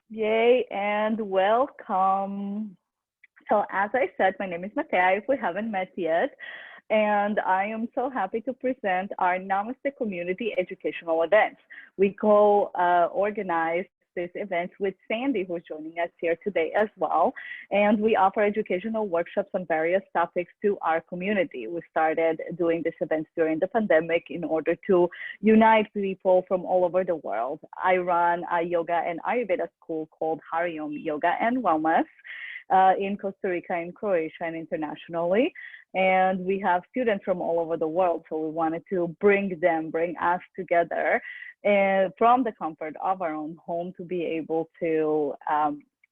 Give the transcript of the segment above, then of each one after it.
Yay, and welcome. So, as I said, my name is Matea, if we haven't met yet, and I am so happy to present our Namaste Community Educational Events. We co-organize these events with Sandy, who's joining us here today as well. And we offer educational workshops on various topics to our community. We started doing these events during the pandemic in order to unite people from all over the world. I run a yoga and Ayurveda school called Hariom Yoga and Wellness in Costa Rica, in Croatia, and internationally. And we have students from all over the world. So we wanted to bring us together from the comfort of our own home to be able to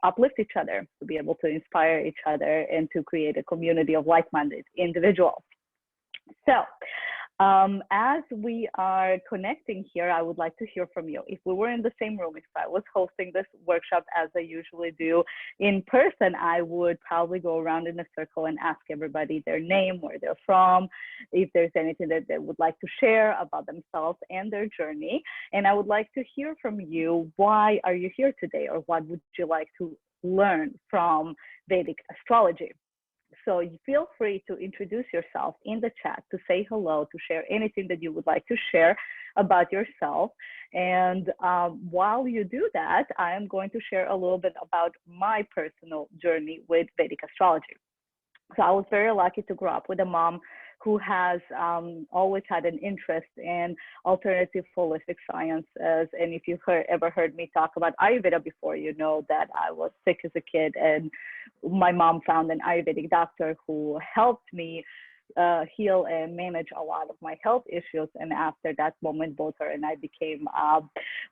uplift each other, to be able to inspire each other, and to create a community of like-minded individuals. So, as we are connecting here, I would like to hear from you. If we were in the same room, if I was hosting this workshop as I usually do in person, I would probably go around in a circle and ask everybody their name, where they're from, if there's anything that they would like to share about themselves and their journey. And I would like to hear from you, why are you here today, or what would you like to learn from Vedic astrology? So you feel free to introduce yourself in the chat, to say hello, to share anything that you would like to share about yourself. And while you do that, I am going to share a little bit about my personal journey with Vedic astrology. So I was very lucky to grow up with a mom who has always had an interest in alternative holistic sciences. And if you've ever heard me talk about Ayurveda before, you know that I was sick as a kid, and my mom found an Ayurvedic doctor who helped me heal and manage a lot of my health issues. And after that moment, both her and I became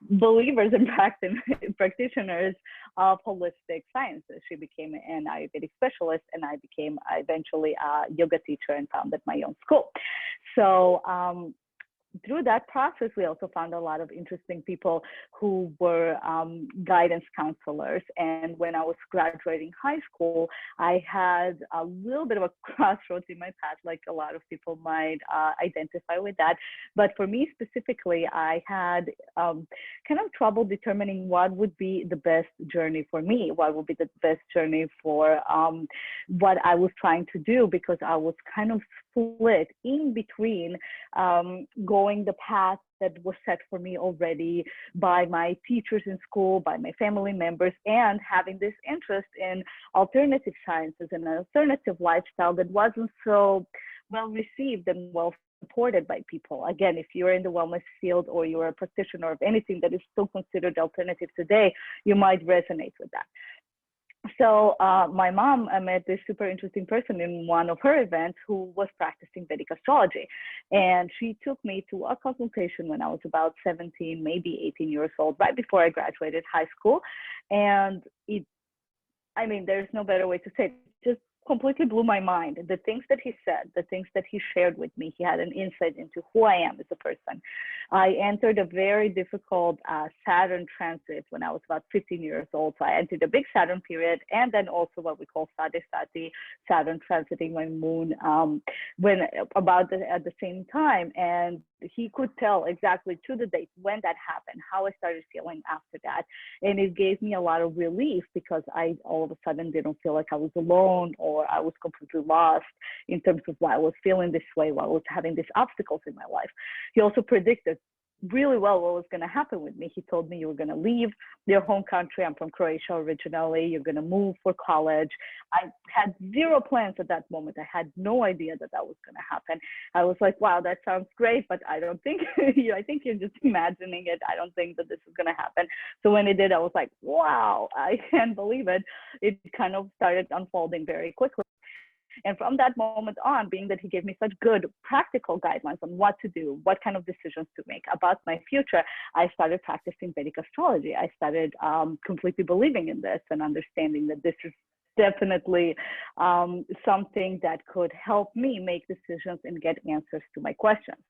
believers and practitioners of holistic sciences. She became an Ayurvedic specialist, and I became eventually a yoga teacher and founded my own school. So through that process, we also found a lot of interesting people who were guidance counselors. And when I was graduating high school, I had a little bit of a crossroads in my path, like a lot of people might identify with that. But for me specifically, I had kind of trouble determining what would be the best journey for me, what would be the best journey for what I was trying to do, because I was kind of split in between going the path that was set for me already by my teachers in school, by my family members, and having this interest in alternative sciences and an alternative lifestyle that wasn't so well received and well supported by people. Again, if you're in the wellness field or you're a practitioner of anything that is still considered alternative today, you might resonate with that. So my mom met this super interesting person in one of her events who was practicing Vedic astrology. And she took me to a consultation when I was about 17, maybe 18 years old, right before I graduated high school. And there's no better way to say it. Just completely blew my mind. The things that he said, the things that he shared with me, he had an insight into who I am as a person. I entered a very difficult Saturn transit when I was about 15 years old. So I entered a big Saturn period, and then also what we call Sati, Saturn transiting my moon, at the same time. And he could tell exactly to the date when that happened, how I started feeling after that. And it gave me a lot of relief, because I all of a sudden didn't feel like I was alone, or I was completely lost in terms of why I was feeling this way, why I was having these obstacles in my life. He also predicted really well what was going to happen with me. He told me, you were going to leave your home country. I'm from Croatia originally. You're going to move for college. I had zero plans at that moment. I had no idea that was going to happen. I was like, wow, that sounds great, but I don't think, I think you're just imagining it. I don't think that this is going to happen. So when it did, I was like, wow, I can't believe it. It kind of started unfolding very quickly. And from that moment on, being that he gave me such good practical guidelines on what to do, what kind of decisions to make about my future, I started practicing Vedic astrology. I started completely believing in this and understanding that this is definitely something that could help me make decisions and get answers to my questions.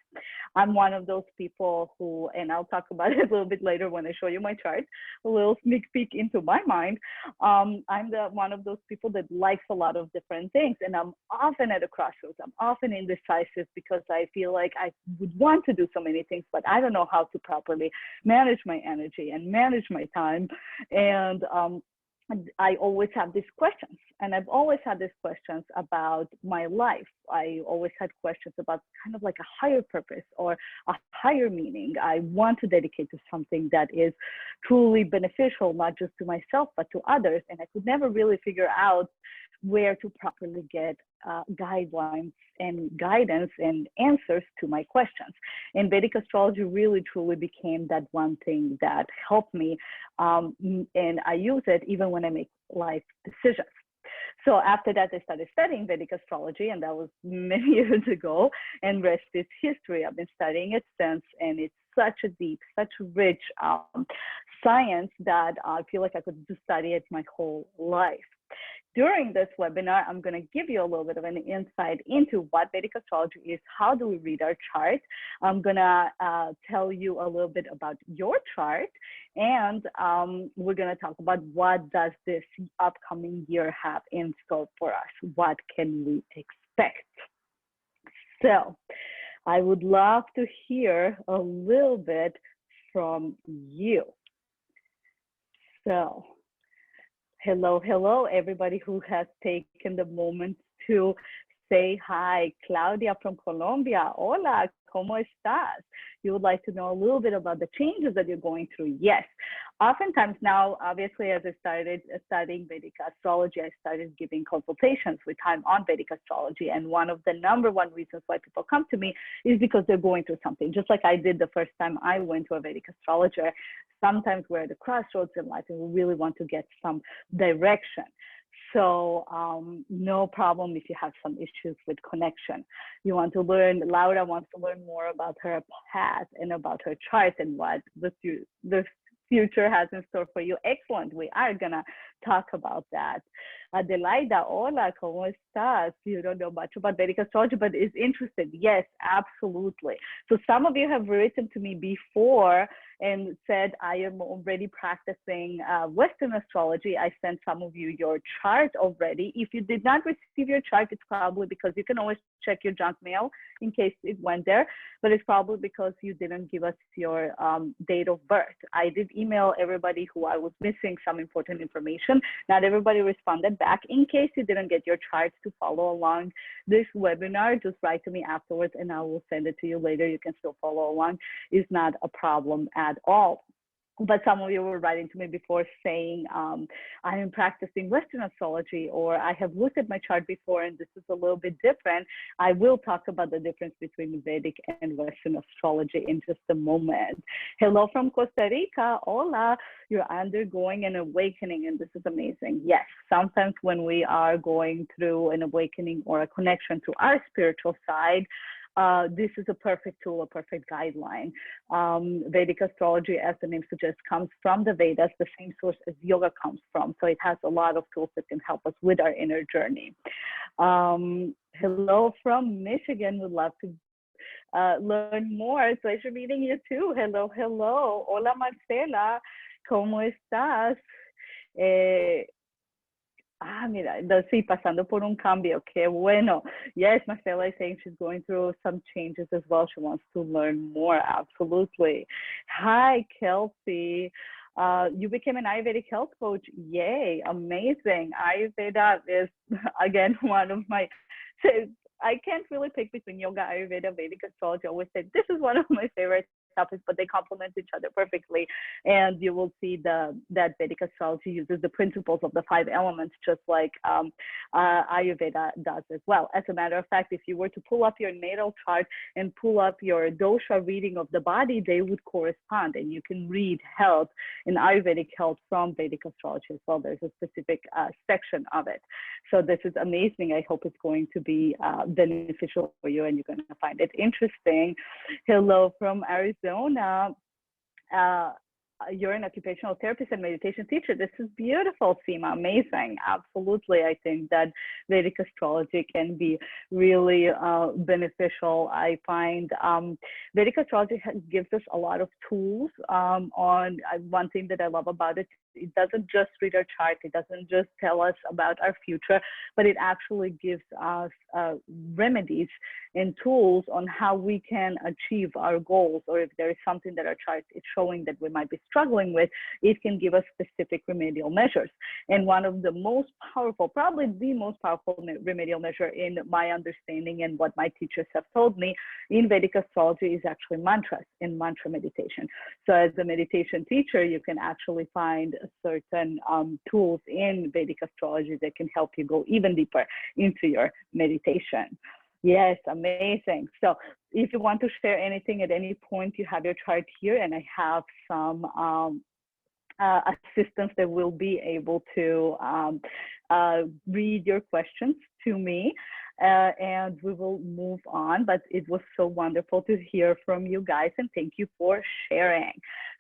I'm one of those people who, and I'll talk about it a little bit later when I show you my chart, a little sneak peek into my mind. I'm one of those people that likes a lot of different things, and I'm often at a crossroads. I'm often indecisive because I feel like I would want to do so many things, but I don't know how to properly manage my energy and manage my time. And I always have these questions, and I've always had these questions about my life. I always had questions about kind of like a higher purpose or a higher meaning. I want to dedicate to something that is truly beneficial, not just to myself, but to others. And I could never really figure out where to properly get guidelines and guidance and answers to my questions. And Vedic astrology really truly became that one thing that helped me, and I use it even when I make life decisions. So after that, I started studying Vedic astrology, and that was many years ago, and rest is history. I've been studying it since, and it's such a deep, such rich science that I feel like I could just study it my whole life. During this webinar, I'm going to give you a little bit of an insight into what Vedic astrology is, how do we read our chart. I'm going to tell you a little bit about your chart, and we're going to talk about what does this upcoming year have in store for us. What can we expect? So I would love to hear a little bit from you. So hello, hello, everybody who has taken the moment to say hi. Claudia from Colombia. Hola, ¿cómo estás? You would like to know a little bit about the changes that you're going through. Yes. Oftentimes now, obviously, as I started studying Vedic astrology, I started giving consultations with time on Vedic astrology. And one of the #1 reasons why people come to me is because they're going through something, just like I did the first time I went to a Vedic astrologer. Sometimes we're at the crossroads in life and we really want to get some direction. So no problem if you have some issues with connection. You want to learn, Laura wants to learn more about her path and about her chart and what the future has in store for you. Excellent. We are going to talk about that. Adelaida, hola, ¿cómo estás? You don't know much about Vedic astrology, but is interested. Yes, absolutely. So some of you have written to me before and said, I am already practicing Western astrology. I sent some of you your chart already. If you did not receive your chart, it's probably because you can always check your junk mail in case it went there, but it's probably because you didn't give us your date of birth. I did email everybody who I was missing some important information. Not everybody responded back. In case you didn't get your charts to follow along this webinar, just write to me afterwards and I will send it to you later. You can still follow along. It's not a problem at all. But some of you were writing to me before saying, I am practicing Western astrology, or I have looked at my chart before and this is a little bit different. I will talk about the difference between Vedic and Western astrology in just a moment. Hello from Costa Rica. Hola, you're undergoing an awakening and this is amazing. Yes, sometimes when we are going through an awakening or a connection to our spiritual side, this is a perfect tool, a perfect guideline. Vedic astrology, as the name suggests, comes from the Vedas, the same source as yoga comes from. So it has a lot of tools that can help us with our inner journey. Hello from Michigan. Would love to learn more. Pleasure meeting you too. Hello, hello. Hola, Marcela. ¿Cómo estás? Mira, sí, pasando por un cambio. Qué bueno. Yes, Marcela is saying she's going through some changes as well. She wants to learn more. Absolutely. Hi, Kelsey. You became an Ayurvedic health coach. Yay, amazing. Ayurveda is, again, one of my, I can't really pick between yoga, Ayurveda, Vedic astrology. I always say this is one of my favorite topics, but they complement each other perfectly. And you will see that Vedic astrology uses the principles of the 5 elements, just like Ayurveda does as well. As a matter of fact, if you were to pull up your natal chart and pull up your dosha reading of the body, they would correspond. And you can read health and Ayurvedic health from Vedic astrology as well. There's a specific section of it. So this is amazing. I hope it's going to be beneficial for you and you're going to find it interesting. Hello from Arizona. you're an occupational therapist and meditation teacher. This is beautiful, Seema. Amazing. Absolutely. I think that Vedic astrology can be really beneficial. I find Vedic astrology gives us a lot of tools on one thing that I love about it. It doesn't just read our chart. It doesn't just tell us about our future, but it actually gives us remedies and tools on how we can achieve our goals, or if there is something that our chart is showing that we might be struggling with, it can give us specific remedial measures. And one of the most powerful, probably the most powerful remedial measure in my understanding and what my teachers have told me in Vedic astrology is actually mantras and mantra meditation. So as a meditation teacher, you can actually find certain tools in Vedic astrology that can help you go even deeper into your meditation. Yes, amazing. So if you want to share anything at any point, you have your chart here, and I have some assistants that will be able to read your questions to me, and we will move on. But it was so wonderful to hear from you guys, and thank you for sharing.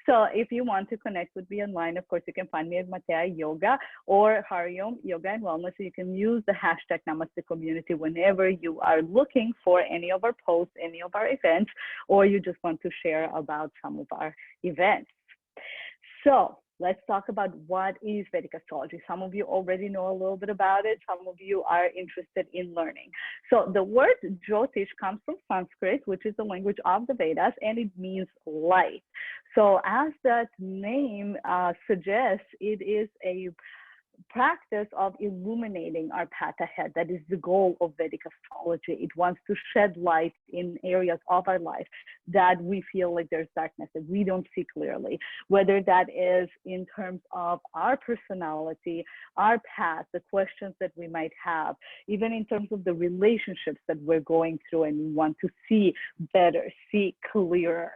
So if you want to connect with me online, of course, you can find me at Matea Yoga or Hariom Yoga and Wellness. You can use the hashtag Namaste Community whenever you are looking for any of our posts, any of our events, or you just want to share about some of our events. So let's talk about what is Vedic astrology. Some of you already know a little bit about it. Some of you are interested in learning. So the word Jyotish comes from Sanskrit, which is the language of the Vedas, and it means light. So as that name suggests, it is a practice of illuminating our path ahead. That is the goal of Vedic astrology. It wants to shed light in areas of our life that we feel like there's darkness, that we don't see clearly, whether that is in terms of our personality, our past, the questions that we might have, even in terms of the relationships that we're going through, and we want to see better, see clearer.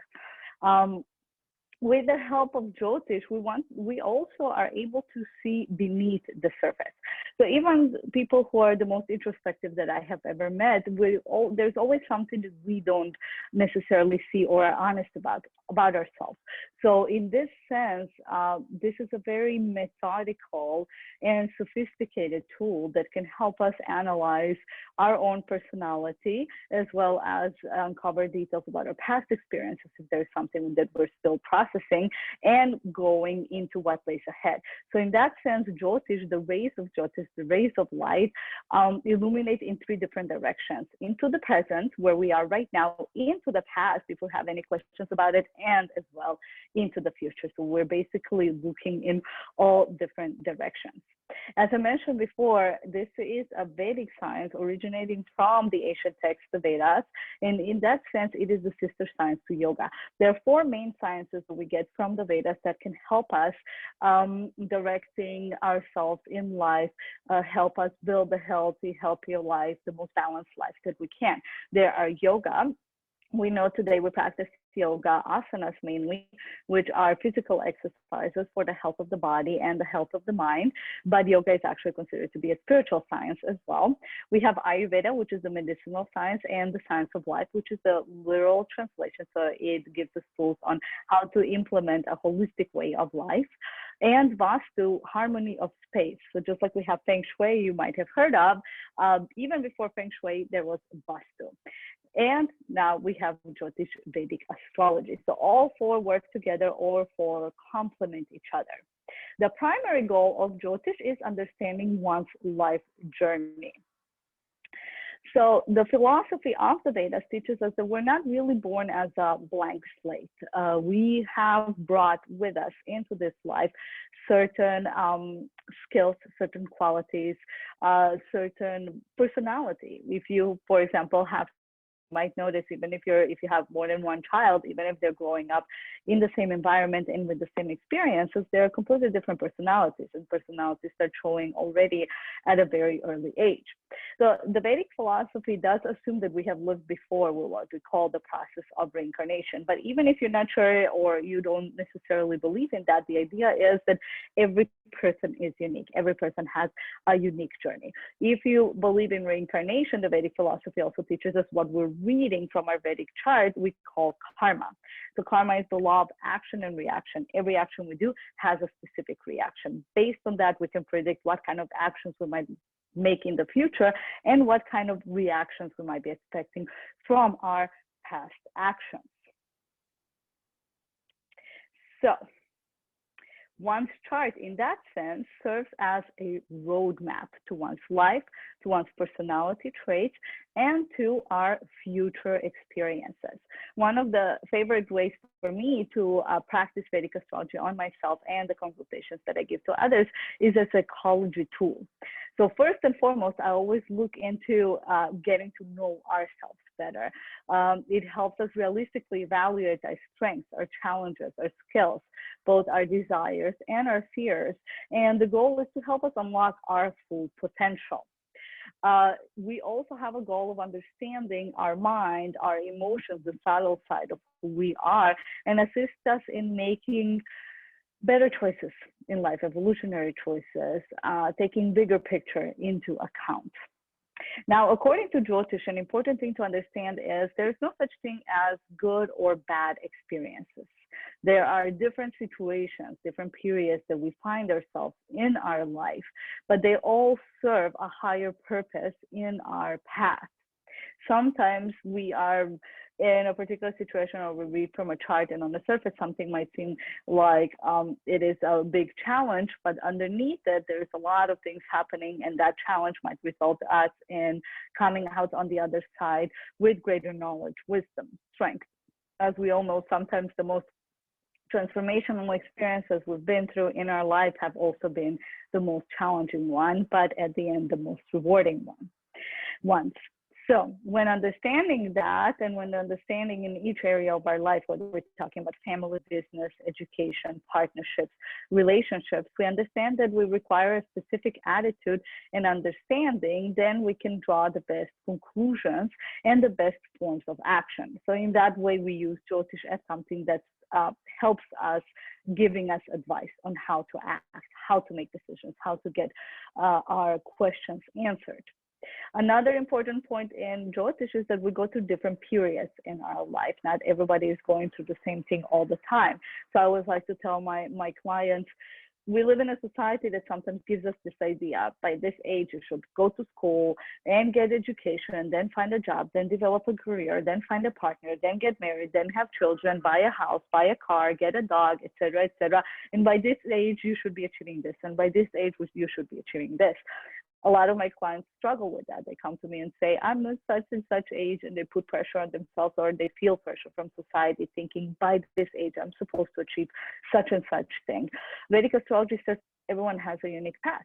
With the help of Jyotish, we also are able to see beneath the surface. So even people who are the most introspective that I have ever met, there's always something that we don't necessarily see or are honest about ourselves. So in this sense, this is a very methodical and sophisticated tool that can help us analyze our own personality, as well as uncover details about our past experiences if there's something that we're still processing, and going into what lays ahead. So in that sense, Jyotish, the rays of Jyotish, the rays of light, illuminate in three different directions: into the present, where we are right now, into the past, if we have any questions about it, and as well into the future. So we're basically looking in all different directions. As I mentioned before, this is a Vedic science originating from the ancient text, the Vedas, and in that sense, it is the sister science to yoga. There are four main sciences that we get from the Vedas that can help us directing ourselves in life, help us build a healthy, healthier life, the most balanced life that we can. There are yoga. We know today we practice yoga asanas mainly, which are physical exercises for the health of the body and the health of the mind. But yoga is actually considered to be a spiritual science as well. We have Ayurveda, which is the medicinal science, and the science of life, which is the literal translation. So it gives us tools on how to implement a holistic way of life. And Vastu, harmony of space. So just like we have Feng Shui, you might have heard of, even before Feng Shui, there was Vastu. And now we have Jyotish Vedic astrology. So all four work together or four complement each other. The primary goal of Jyotish is understanding one's life journey. So the philosophy of the Vedas teaches us that we're not really born as a blank slate. We have brought with us into this life certain skills, certain qualities, certain personality. If you, for example, might notice, even if you have more than one child, even if they're growing up in the same environment and with the same experiences, they're completely different personalities, and personalities start showing already at a very early age. So the Vedic philosophy does assume that we have lived before what we call the process of reincarnation. But even if you're not sure or you don't necessarily believe in that, the idea is that every person is unique. Every person has a unique journey. If you believe in reincarnation, the Vedic philosophy also teaches us what we're reading from our Vedic chart we call karma. So karma is the law of action and reaction. Every action we do has a specific reaction. Based on that, we can predict what kind of actions we might make in the future and what kind of reactions we might be expecting from our past actions. So one's chart in that sense serves as a roadmap to one's life, to one's personality traits, and to our future experiences. One of the favorite ways for me to practice Vedic astrology on myself and the consultations that I give to others is a psychology tool. So first and foremost, I always look into getting to know ourselves better. It helps us realistically evaluate our strengths, our challenges, our skills, both our desires and our fears. And the goal is to help us unlock our full potential. We also have a goal of understanding our mind, our emotions, the subtle side of who we are, and assist us in making better choices in life, evolutionary choices, taking bigger picture into account. Now, according to Jyotish, an important thing to understand is there's no such thing as good or bad experiences. There are different situations, different periods that we find ourselves in our life, but they all serve a higher purpose in our path. Sometimes we are in a particular situation, or we read from a chart, and on the surface something might seem like it is a big challenge, but underneath it there's a lot of things happening, and that challenge might result us in coming out on the other side with greater knowledge, wisdom, strength. As we all know, sometimes the most transformational experiences we've been through in our life have also been the most challenging one, but at the end the most rewarding ones. So when understanding that, and when understanding in each area of our life, whether we're talking about family, business, education, partnerships, relationships, we understand that we require a specific attitude and understanding, then we can draw the best conclusions and the best forms of action. So in that way, we use Jyotish as something that helps us, giving us advice on how to act, how to make decisions, how to get our questions answered. Another important point in Jyotish is that we go through different periods in our life. Not everybody is going through the same thing all the time. So I always like to tell my clients, we live in a society that sometimes gives us this idea, by this age you should go to school and get education, then find a job, then develop a career, then find a partner, then get married, then have children, buy a house, buy a car, get a dog, etc., etc. And by this age you should be achieving this, and by this age you should be achieving this. A lot of my clients struggle with that. They come to me and say, I'm at such and such age, and they put pressure on themselves, or they feel pressure from society, thinking by this age I'm supposed to achieve such and such thing. Vedic astrology says everyone has a unique path.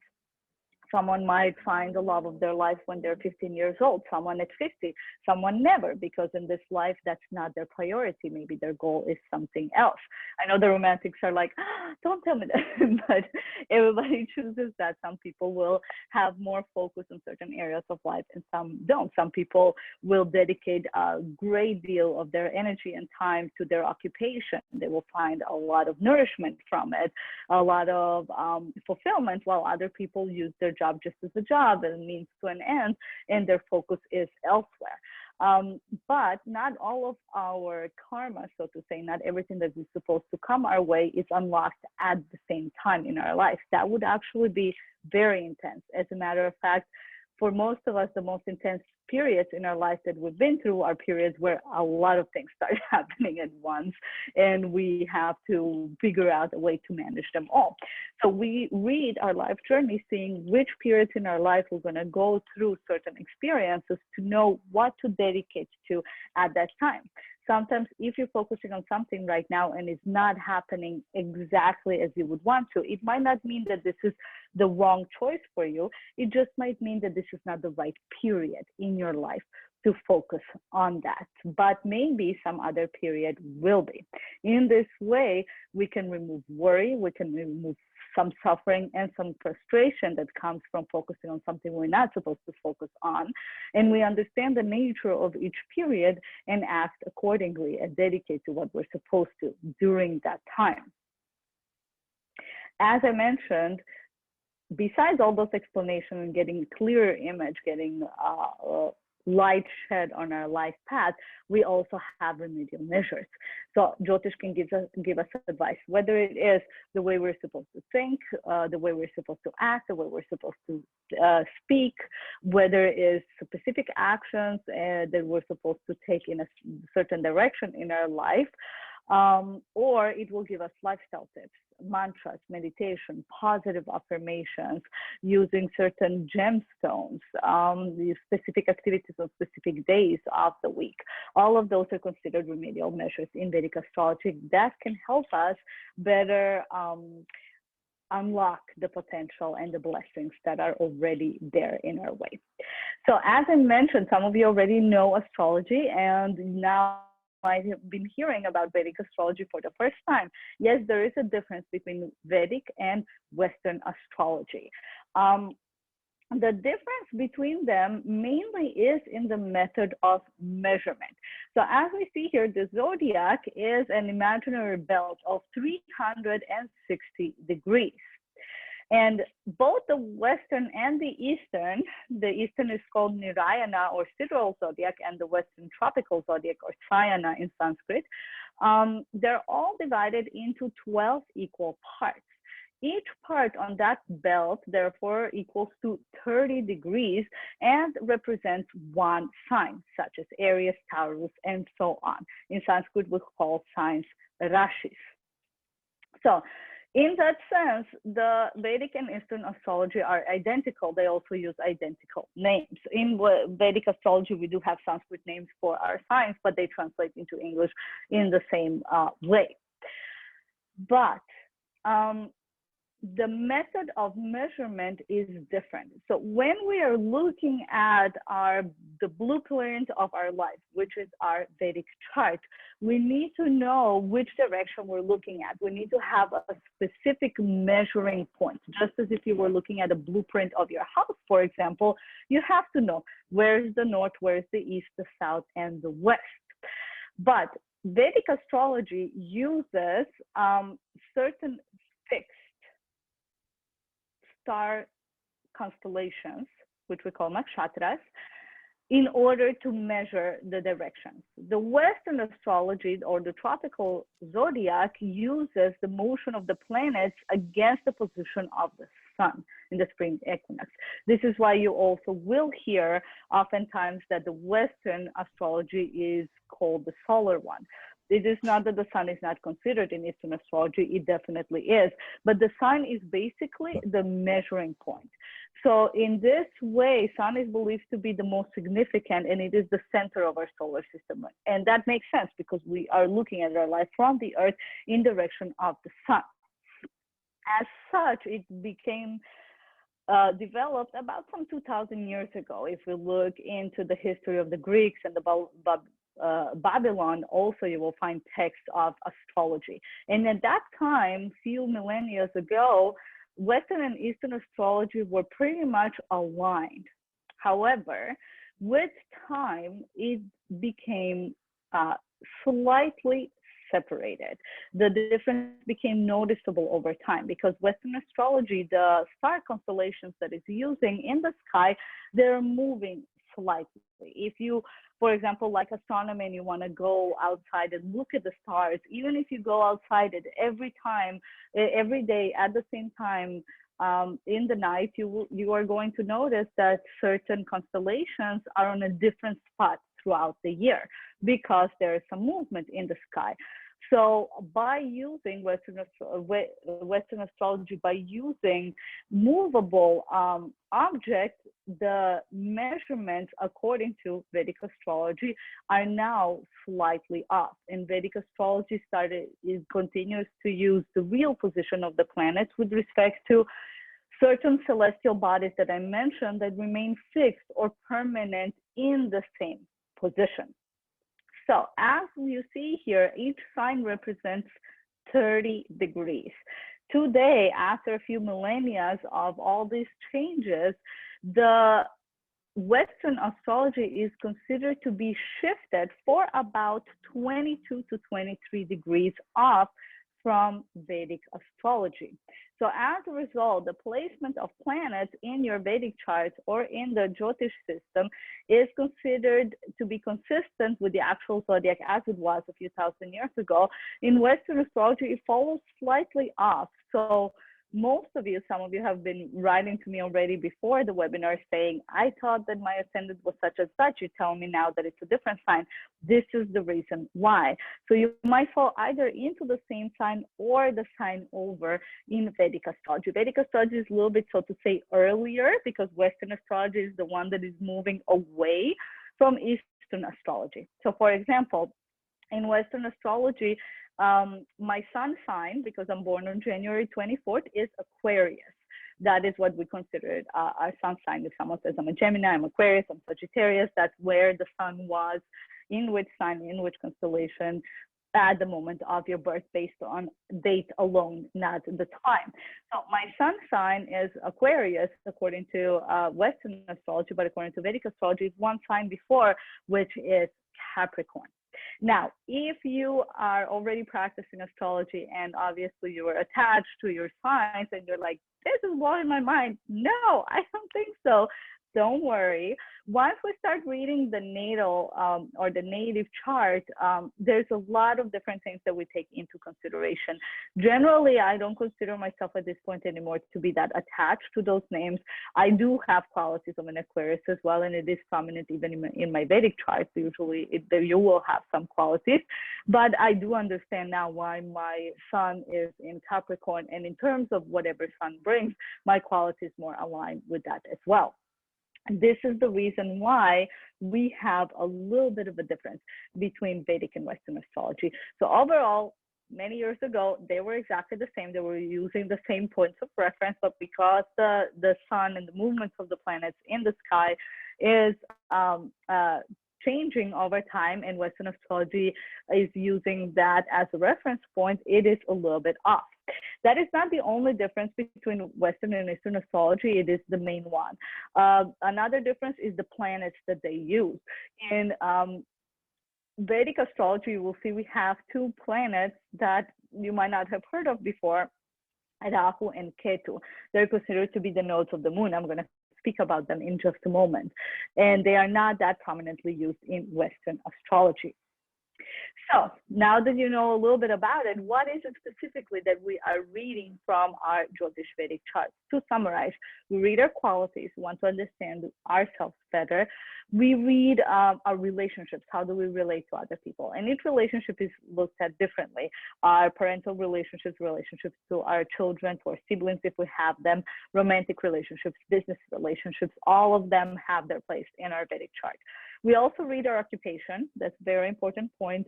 Someone might find the love of their life when they're 15 years old, someone at 50, someone never, because in this life, that's not their priority. Maybe their goal is something else. I know the romantics are like, don't tell me that, but everybody chooses that. Some people will have more focus on certain areas of life and some don't. Some people will dedicate a great deal of their energy and time to their occupation. They will find a lot of nourishment from it, a lot of fulfillment, while other people use their job just as a job and means to an end, and their focus is elsewhere. But not all of our karma, so to say, not everything that is supposed to come our way is unlocked at the same time in our life. That would actually be very intense. As a matter of fact, for most of us, the most intense periods in our life that we've been through are periods where a lot of things start happening at once, and we have to figure out a way to manage them all. So we read our life journey, seeing which periods in our life we're going to go through certain experiences to know what to dedicate to at that time. Sometimes if you're focusing on something right now and it's not happening exactly as you would want to, it might not mean that this is the wrong choice for you. It just might mean that this is not the right period in your life to focus on that. But maybe some other period will be. In this way, we can remove worry, we can remove some suffering and some frustration that comes from focusing on something we're not supposed to focus on. And we understand the nature of each period and act accordingly and dedicate to what we're supposed to during that time. as I mentioned, besides all those explanations and getting clearer image, getting light shed on our life path, we also have remedial measures. So Jyotish can give us advice, whether it is the way we're supposed to think, the way we're supposed to act, the way we're supposed to speak, whether it is specific actions that we're supposed to take in a certain direction in our life, or it will give us lifestyle tips, mantras, meditation, positive affirmations, using certain gemstones, the specific activities on specific days of the week. All of those are considered remedial measures in Vedic astrology that can help us better unlock the potential and the blessings that are already there in our way. So as I mentioned, some of you already know astrology, and now might have been hearing about Vedic astrology for the first time. Yes, there is a difference between Vedic and Western astrology. The difference between them mainly is in the method of measurement. So as we see here, the zodiac is an imaginary belt of 360 degrees. And both the Western and the Eastern is called Nirayana or sidereal zodiac, and the Western tropical zodiac or Sayana in Sanskrit, they're all divided into 12 equal parts. Each part on that belt, therefore, equals to 30 degrees and represents one sign, such as Aries, Taurus, and so on. In Sanskrit, we call signs rashis. So, in that sense, the Vedic and Eastern astrology are identical. They also use identical names. In Vedic astrology, we do have Sanskrit names for our signs, but they translate into English in the same way. But the method of measurement is different. So when we are looking at the blueprint of our life, which is our Vedic chart, we need to know which direction we're looking at. We need to have a specific measuring point. Just as if you were looking at a blueprint of your house, for example, you have to know where's the north, where's the east, the south, and the west. But Vedic astrology uses certain fixed star constellations, which we call nakshatras, in order to measure the directions. The Western astrology or the tropical zodiac uses the motion of the planets against the position of the sun in the spring equinox. This is why you also will hear oftentimes that the Western astrology is called the solar one. It is not that the sun is not considered in Eastern astrology, it definitely is, but the sun is basically the measuring point. So in this way, sun is believed to be the most significant, and it is the center of our solar system. And that makes sense because we are looking at our life from the earth in direction of the sun. As such, it became developed about some 2,000 years ago. If we look into the history of the Greeks and the Babylon, also you will find texts of astrology. And at that time, few millennia ago, Western and Eastern astrology were pretty much aligned. However, with time, it became slightly separated. The difference became noticeable over time because Western astrology, the star constellations that it's using in the sky, they're moving slightly. If you, for example, like astronomy, and you want to go outside and look at the stars, even if you go outside it every day at the same time in the night, you are going to notice that certain constellations are on a different spot throughout the year because there is some movement in the sky. So by using Western astrology, by using movable objects, the measurements according to Vedic astrology are now slightly off. And Vedic astrology continues to use the real position of the planets with respect to certain celestial bodies that I mentioned that remain fixed or permanent in the same position. So as you see here, each sign represents 30 degrees. Today, after a few millennia of all these changes, the Western astrology is considered to be shifted for about 22 to 23 degrees off from Vedic astrology. So as a result, the placement of planets in your Vedic charts or in the Jyotish system is considered to be consistent with the actual zodiac as it was a few thousand years ago. In Western astrology, it follows slightly off. So most of you, some of you have been writing to me already before the webinar saying, I thought that my ascendant was such and such. You tell me now that it's a different sign. This is the reason why. So you might fall either into the same sign or the sign over in Vedic astrology. Vedic astrology is a little bit, so to say, earlier because Western astrology is the one that is moving away from Eastern astrology. So for example, in Western astrology, my sun sign, because I'm born on January 24th, is Aquarius. That is what we consider our sun sign. If someone says I'm a Gemini, I'm Aquarius, I'm Sagittarius, that's where the sun was, in which sign, in which constellation at the moment of your birth based on date alone, not the time. So my sun sign is Aquarius according to Western astrology, but according to Vedic astrology, it's one sign before, which is Capricorn. Now, if you are already practicing astrology and obviously you are attached to your signs and you're like, this is blowing my mind. No, I don't think so. Don't worry. Once we start reading the natal or the native chart, there's a lot of different things that we take into consideration. Generally, I don't consider myself at this point anymore to be that attached to those names. I do have qualities of an Aquarius as well, and it is prominent even in my Vedic charts. Usually you will have some qualities, but I do understand now why my sun is in Capricorn, and in terms of whatever sun brings, my qualities more aligned with that as well. This is the reason why we have a little bit of a difference between Vedic and Western astrology. So overall, many years ago, they were exactly the same. They were using the same points of reference, but because the sun and the movements of the planets in the sky is changing over time, and Western astrology is using that as a reference point, it is a little bit off. That is not the only difference between Western and Eastern astrology. It is the main one. Another difference is the planets that they use. In Vedic astrology, you will see we have two planets that you might not have heard of before, Raffle and Ketu. They're considered to be the nodes of the moon. I'm going to speak about them in just a moment. And they are not that prominently used in Western astrology. So now that you know a little bit about it, what is it specifically that we are reading from our Jyotish Vedic charts? To summarize, we read our qualities, we want to understand ourselves better. We read our relationships, how do we relate to other people? And each relationship is looked at differently. Our parental relationships, relationships to our children, to our siblings if we have them, romantic relationships, business relationships, all of them have their place in our Vedic chart. We also read our occupation. That's a very important point.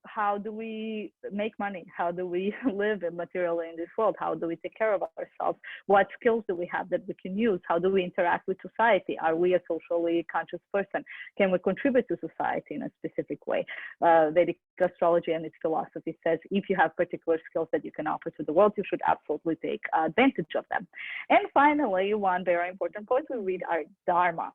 How do we make money? How do we live materially in this world? How do we take care of ourselves? What skills do we have that we can use? How do we interact with society? Are we a socially conscious person? Can we contribute to society in a specific way? Vedic astrology and its philosophy says if you have particular skills that you can offer to the world, you should absolutely take advantage of them. And finally, one very important point, we read our dharma.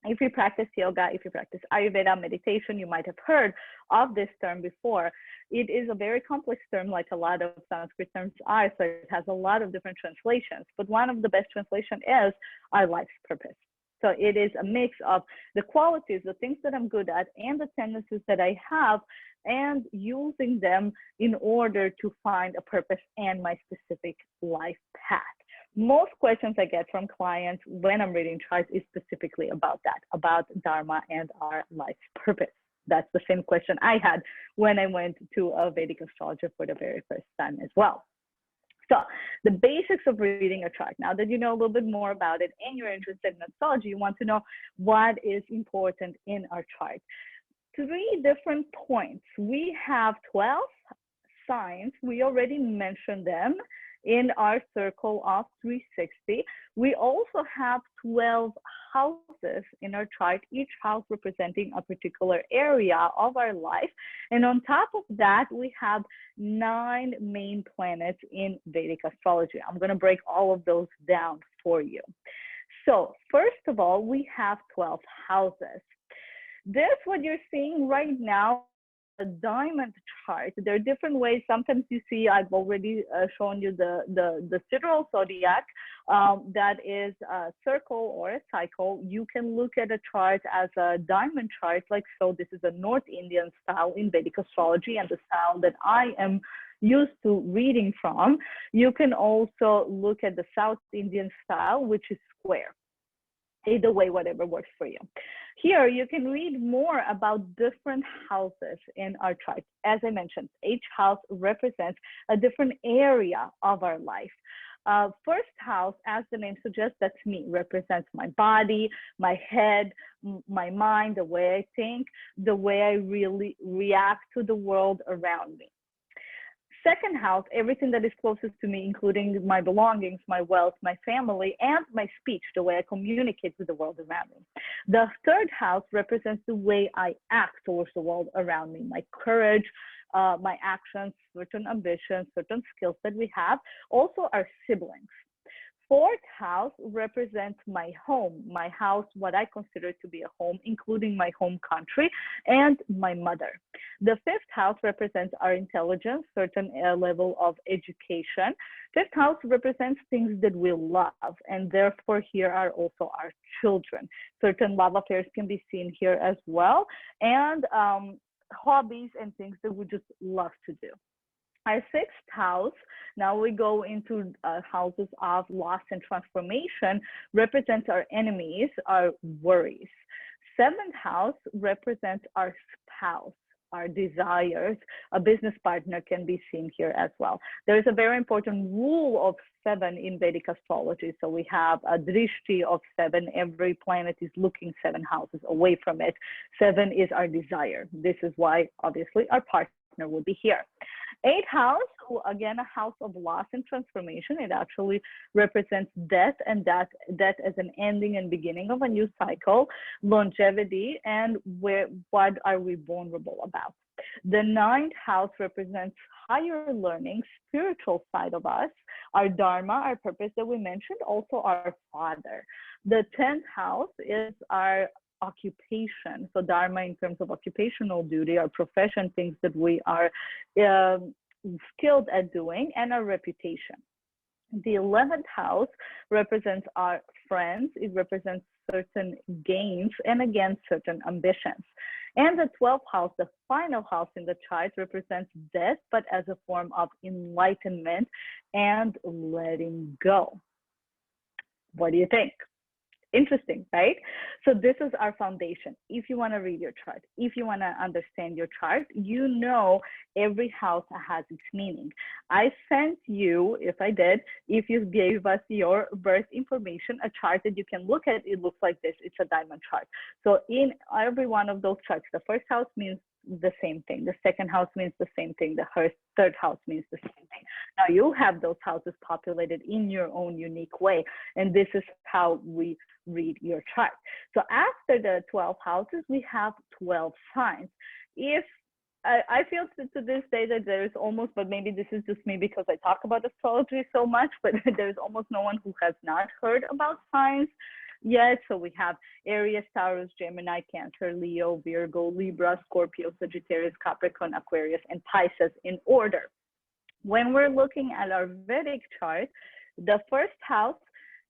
If you practice yoga, if you practice Ayurveda, meditation, you might have heard of this term before. It is a very complex term, like a lot of Sanskrit terms are, so it has a lot of different translations. But one of the best translations is our life's purpose. So it is a mix of the qualities, the things that I'm good at, and the tendencies that I have, and using them in order to find a purpose and my specific life path. Most questions I get from clients when I'm reading charts is specifically about that, about Dharma and our life's purpose. That's the same question I had when I went to a Vedic astrologer for the very first time as well. So the basics of reading a chart. Now that you know a little bit more about it and you're interested in astrology, you want to know what is important in our chart. 3 different points. We have 12 signs. We already mentioned them in our circle of 360. We also have 12 houses in our chart, each house representing a particular area of our life. And on top of that, we have 9 main planets in Vedic astrology. I'm going to break all of those down for you. So first of all, we have 12 houses. This, what you're seeing right now, diamond chart, there are different ways. Sometimes you see, I've already shown you the sidereal zodiac, that is a circle or a cycle. You can look at a chart as a diamond chart, like so. This is a North Indian style in Vedic astrology, and the style that I am used to reading from. You can also look at the South Indian style, which is square. Either way, whatever works for you. Here, you can read more about different houses in our chart. As I mentioned, each house represents a different area of our life. First house, as the name suggests, that's me, represents my body, my head, my mind, the way I think, the way I really react to the world around me. Second house, everything that is closest to me, including my belongings, my wealth, my family, and my speech, the way I communicate with the world around me. The third house represents the way I act towards the world around me, my courage, my actions, certain ambitions, certain skills that we have, also our siblings. Fourth house represents my home, my house, what I consider to be a home, including my home country and my mother. The fifth house represents our intelligence, certain level of education. Fifth house represents things that we love, and therefore here are also our children. Certain love affairs can be seen here as well, and hobbies and things that we just love to do. Our sixth house, now we go into houses of loss and transformation, represents our enemies, our worries. Seventh house represents our spouse, our desires. A business partner can be seen here as well. There is a very important rule of 7 in Vedic astrology. So we have a drishti of 7. Every planet is looking 7 houses away from it. 7 is our desire. This is why, obviously, our partner will be here. 8th house, again, a house of loss and transformation. It actually represents death, and death as an ending and beginning of a new cycle, longevity, and what are we vulnerable about. The 9th house represents higher learning, spiritual side of us, our dharma, our purpose that we mentioned, also our father. The 10th house is our occupation, so dharma in terms of occupational duty, our profession, things that we are skilled at doing, and our reputation. The 11th house represents our friends. It represents certain gains and again certain ambitions. And the 12th house, the final house in the chart, represents death, but as a form of enlightenment and letting go. What do you think? Interesting, right? So this is our foundation. If you want to read your chart, if you want to understand your chart, you know every house has its meaning. I sent you, if you gave us your birth information, a chart that you can look at. It looks like this. It's a diamond chart. So in every one of those charts, the first house means the same thing. The second house means the same thing. The third house means the same thing. Now you have those houses populated in your own unique way. And this is how we read your chart. So after the 12 houses, we have 12 signs. If I feel to this day that there is almost, but maybe this is just me because I talk about astrology so much, but there's almost no one who has not heard about signs yet. So we have Aries, Taurus, Gemini, Cancer, Leo, Virgo, Libra, Scorpio, Sagittarius, Capricorn, Aquarius, and Pisces in order. When we're looking at our Vedic chart, the first house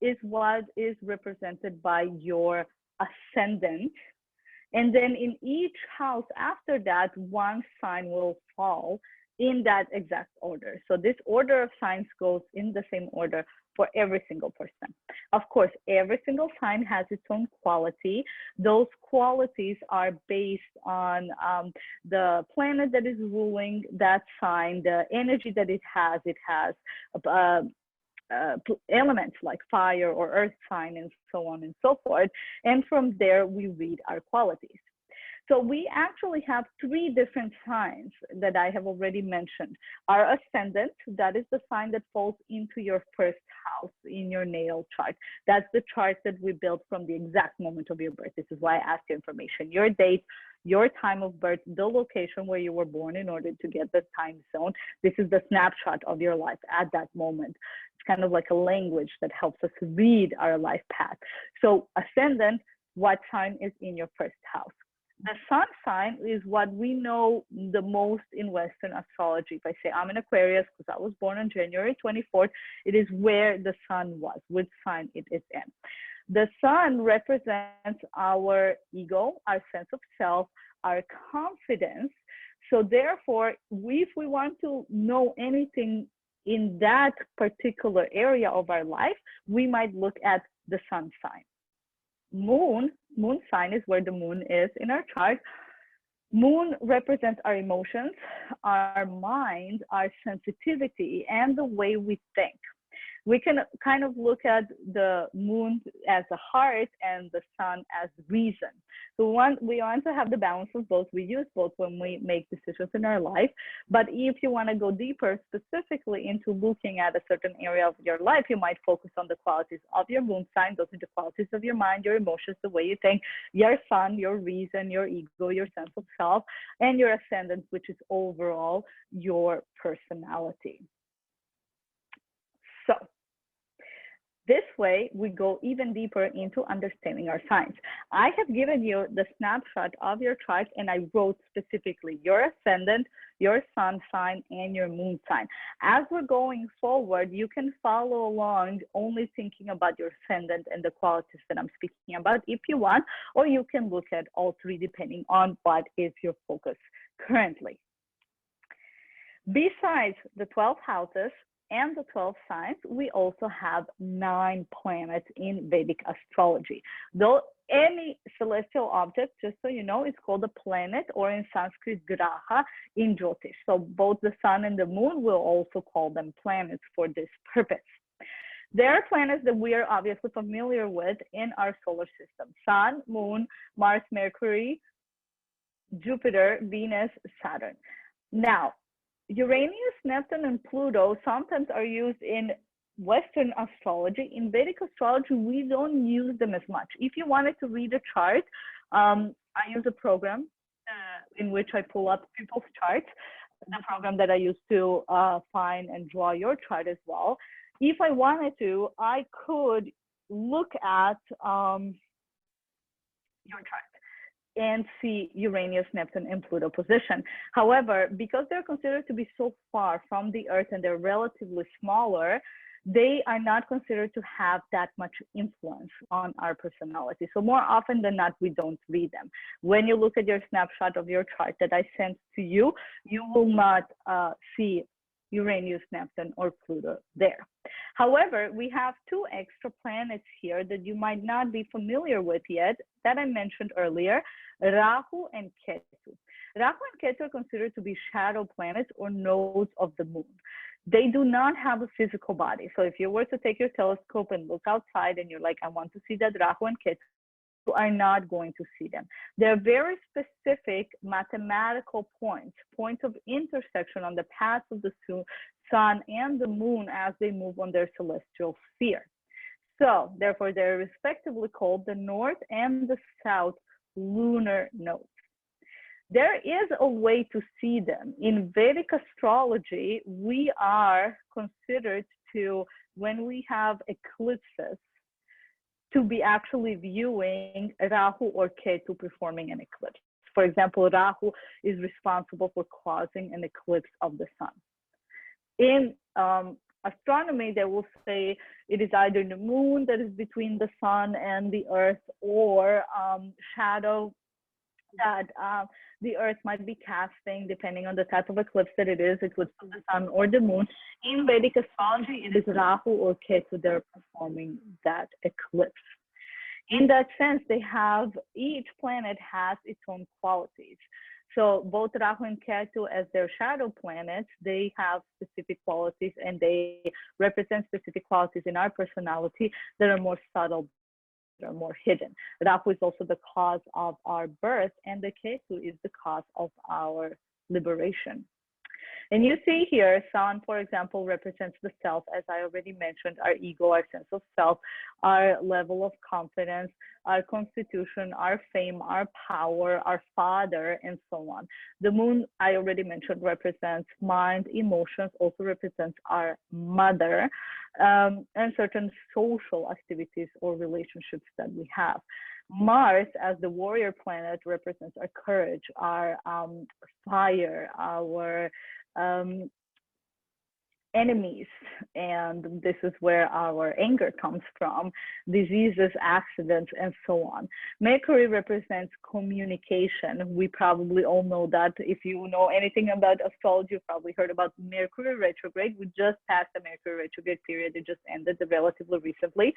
is what is represented by your ascendant. And then in each house after that, one sign will fall in that exact order. So this order of signs goes in the same order for every single person. Of course, every single sign has its own quality. Those qualities are based on the planet that is ruling that sign, the energy that it has. It has elements like fire or earth sign and so on and so forth. And from there, we read our qualities. So we actually have 3 different signs that I have already mentioned. Our ascendant, that is the sign that falls into your first house in your natal chart. That's the chart that we built from the exact moment of your birth. This is why I asked you information, your date, your time of birth, the location where you were born in order to get the time zone. This is the snapshot of your life at that moment. It's kind of like a language that helps us read our life path. So ascendant, what sign is in your first house? The sun sign is what we know the most in Western astrology. If I say I'm an Aquarius because I was born on January 24th, it is where the sun was, which sign it is in. The sun represents our ego, our sense of self, our confidence. So therefore, if we want to know anything in that particular area of our life, we might look at the sun sign. Moon sign is where the moon is in our chart. Moon represents our emotions, our mind, our sensitivity, and the way we think. We can kind of look at the moon as a heart and the sun as reason. So we want to have the balance of both. We use both when we make decisions in our life. But if you want to go deeper, specifically into looking at a certain area of your life, you might focus on the qualities of your moon sign. Those are the qualities of your mind, your emotions, the way you think, your sun, your reason, your ego, your sense of self, and your ascendant, which is overall your personality. So this way, we go even deeper into understanding our signs. I have given you the snapshot of your chart, and I wrote specifically your ascendant, your sun sign, and your moon sign. As we're going forward, you can follow along only thinking about your ascendant and the qualities that I'm speaking about if you want, or you can look at all three depending on what is your focus currently. Besides the 12 houses and the 12 signs, we also have 9 planets in Vedic astrology. Though any celestial object, just so you know, is called a planet, or in Sanskrit, graha, in Jyotish. So both the sun and the moon, will also call them planets for this purpose. There are planets that we are obviously familiar with in our solar system: Sun, Moon, Mars, Mercury, Jupiter, Venus, Saturn. Now, Uranus, Neptune, and Pluto sometimes are used in Western astrology. In Vedic astrology, we don't use them as much. If you wanted to read a chart, I use a program in which I pull up people's charts, the program that I use to find and draw your chart as well. If I wanted to, I could look at your chart and see Uranus, Neptune, and Pluto position. However, because they're considered to be so far from the Earth and they're relatively smaller, they are not considered to have that much influence on our personality. So more often than not, we don't read them. When you look at your snapshot of your chart that I sent to you, you will not see Uranus, Neptune, or Pluto there. However, we have 2 extra planets here that you might not be familiar with yet, that I mentioned earlier, Rahu and Ketu. Rahu and Ketu are considered to be shadow planets or nodes of the moon. They do not have a physical body. So if you were to take your telescope and look outside and you're like, I want to see that Rahu and Ketu, you are not going to see them. They're very specific mathematical points of intersection on the paths of the sun and the moon as they move on their celestial sphere. So therefore, they're respectively called the north and the south lunar nodes. There is a way to see them. In Vedic astrology, we are considered to, when we have eclipses, to be actually viewing Rahu or Ketu performing an eclipse. For example, Rahu is responsible for causing an eclipse of the sun. In astronomy, they will say it is either the moon that is between the sun and the earth, or shadow that the earth might be casting, depending on the type of eclipse that it is, eclipse of the sun or the moon. In Vedic astrology, it is Rahu or Ketu that are performing that eclipse. In that sense, each planet has its own qualities. So both Rahu and Ketu, as their shadow planets, they have specific qualities, and they represent specific qualities in our personality that are more subtle, are more hidden. Rahu is also the cause of our birth, and the Ketu is the cause of our liberation. And you see here, Sun, for example, represents the self, as I already mentioned, our ego, our sense of self, our level of confidence, our constitution, our fame, our power, our father, and so on. The moon, I already mentioned, represents mind, emotions, also represents our mother, and certain social activities or relationships that we have. Mars, as the warrior planet, represents our courage, our fire, our enemies, and this is where our anger comes from, diseases, accidents, and so on. Mercury represents communication. We probably all know that. If you know anything about astrology, you probably heard about Mercury retrograde. We just passed the Mercury retrograde period. It just ended relatively recently.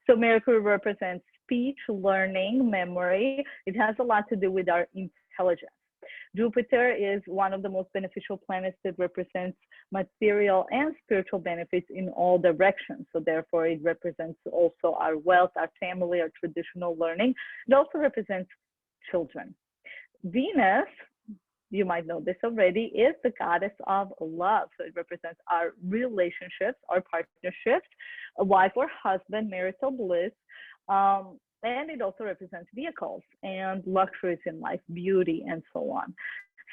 So Mercury represents speech, learning, memory. It has a lot to do with our intelligence. Jupiter is one of the most beneficial planets that represents material and spiritual benefits in all directions. So therefore, it represents also our wealth, our family, our traditional learning. It also represents children. Venus, you might know this already, is the goddess of love. So it represents our relationships, our partnerships, a wife or husband, marital bliss. And it also represents vehicles and luxuries in life, beauty, and so on.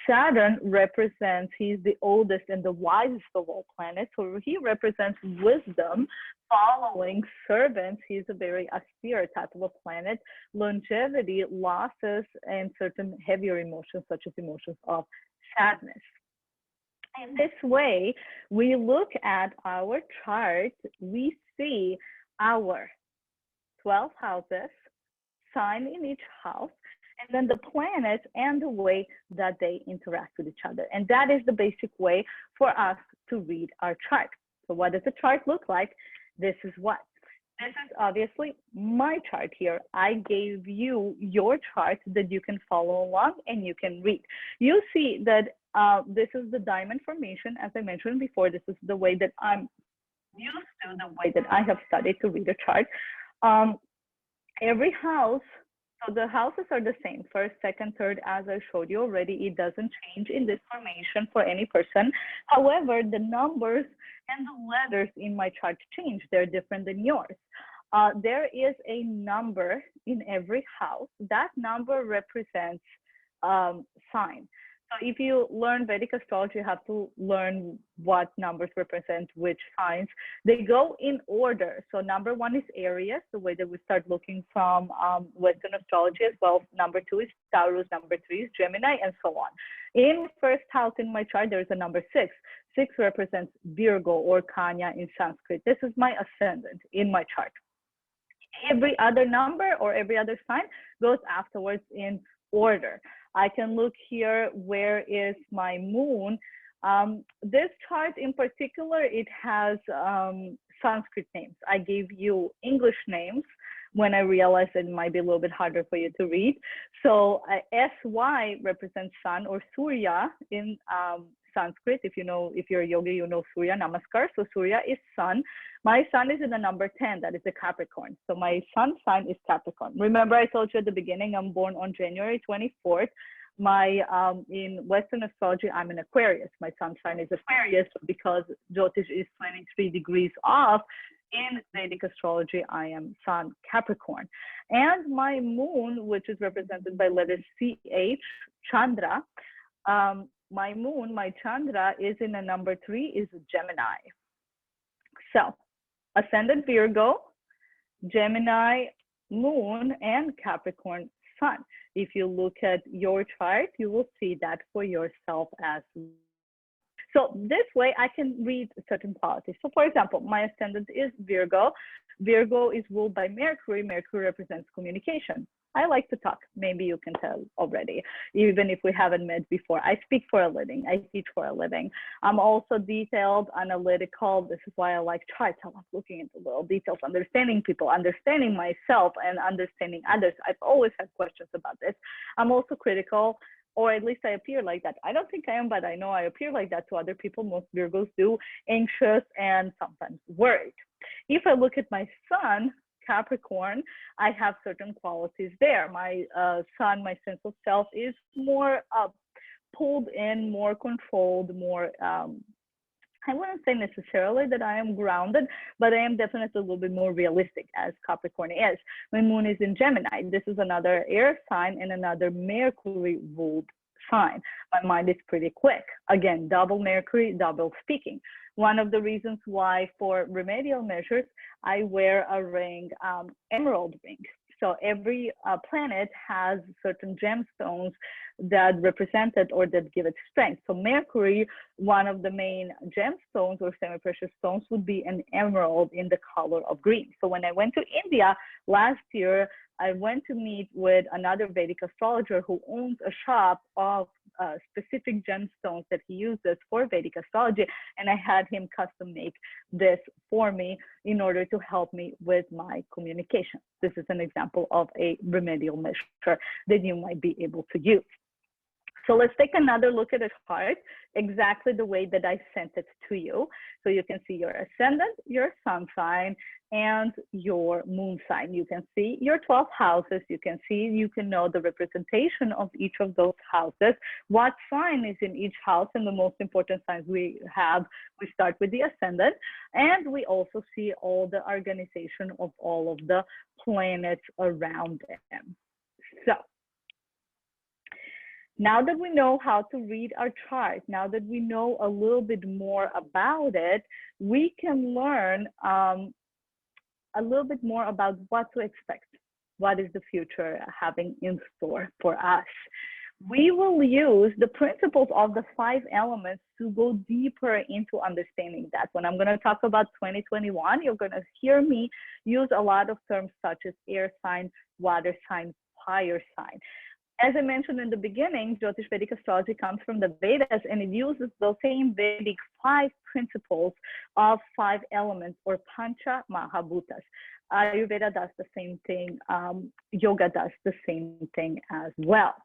Saturn represents, he's the oldest and the wisest of all planets. So he represents wisdom, following, servants. He's a very austere type of a planet. Longevity, losses, and certain heavier emotions, such as emotions of sadness. In this way, we look at our chart, we see our 12 houses, sign in each house, and then the planets and the way that they interact with each other. And that is the basic way for us to read our chart. So what does the chart look like? This is what. This is obviously my chart here. I gave you your chart that you can follow along and you can read. You see that this is the diamond formation. As I mentioned before, this is the way that I'm used to, the way that I have studied to read a chart. Every house, so the houses are the same, first, second, third, as I showed you already. It doesn't change in this formation for any person. However, the numbers and the letters in my chart change. They're different than yours. There is a number in every house. That number represents sign. So if you learn Vedic astrology, you have to learn what numbers represent which signs. They go in order. So number one is Aries, the way that we start looking from Western astrology as well. Number two is Taurus, number three is Gemini, and so on. In first house in my chart, there is a number 6. 6 represents Virgo or Kanya in Sanskrit. This is my ascendant in my chart. Every other number or every other sign goes afterwards in order. I can look here, where is my moon? This chart in particular, it has Sanskrit names. I gave you English names when I realized it might be a little bit harder for you to read. So SY represents sun or Surya in Sanskrit. If you're a yogi, you know Surya, Namaskar. So Surya is sun. My sun is in the number 10, that is the Capricorn. So my sun sign is Capricorn. Remember, I told you at the beginning, I'm born on January 24th. In Western astrology, I'm an Aquarius. My sun sign is Aquarius because Jyotish is 23 degrees off. In Vedic astrology, I am Sun Capricorn. And my moon, which is represented by letters CH, Chandra, my moon, my Chandra is in a number 3, is Gemini. So ascendant Virgo, Gemini moon, and Capricorn sun. If you look at your chart, you will see that for yourself as well. So this way I can read certain qualities. So for example, my ascendant is Virgo. Virgo is ruled by Mercury. Mercury represents communication. I like to talk. Maybe you can tell already, even if we haven't met before. I speak for a living. I teach for a living. I'm also detailed, analytical. This is why I like charts. I like looking into little details, understanding people, understanding myself, and understanding others. I've always had questions about this. I'm also critical, or at least I appear like that. I don't think I am, but I know I appear like that to other people. Most Virgos do, anxious and sometimes worried. If I look at my sun, Capricorn, I have certain qualities there. My sun, my sense of self is more pulled in, more controlled, more, I wouldn't say necessarily that I am grounded, but I am definitely a little bit more realistic, as Capricorn is. My moon is in Gemini. This is another air sign and another Mercury ruled sign. My mind is pretty quick. Again, double Mercury, double speaking. One of the reasons why for remedial measures, I wear a ring, emerald ring. So every planet has certain gemstones that represent it or that give it strength. So Mercury, one of the main gemstones or semi-precious stones would be an emerald in the color of green. So when I went to India last year, I went to meet with another Vedic astrologer who owns a shop of specific gemstones that he uses for Vedic astrology. And I had him custom make this for me in order to help me with my communication. This is an example of a remedial measure that you might be able to use. So let's take another look at the chart exactly the way that I sent it to you. So you can see your ascendant, your sun sign, and your moon sign. You can see your 12 houses. You can know the representation of each of those houses, what sign is in each house, and the most important signs we have. We start with the ascendant, and we also see all the organization of all of the planets around them. So now that we know how to read our chart, now that we know a little bit more about it, we can learn a little bit more about what to expect. What is the future having in store for us? We will use the principles of the 5 elements to go deeper into understanding that. When I'm going to talk about 2021, you're going to hear me use a lot of terms such as air sign, water sign, fire sign. As I mentioned in the beginning, Jyotish Vedic astrology comes from the Vedas, and it uses those same Vedic 5 principles of 5 elements, or Pancha Mahabhutas. Ayurveda does the same thing. Yoga does the same thing as well.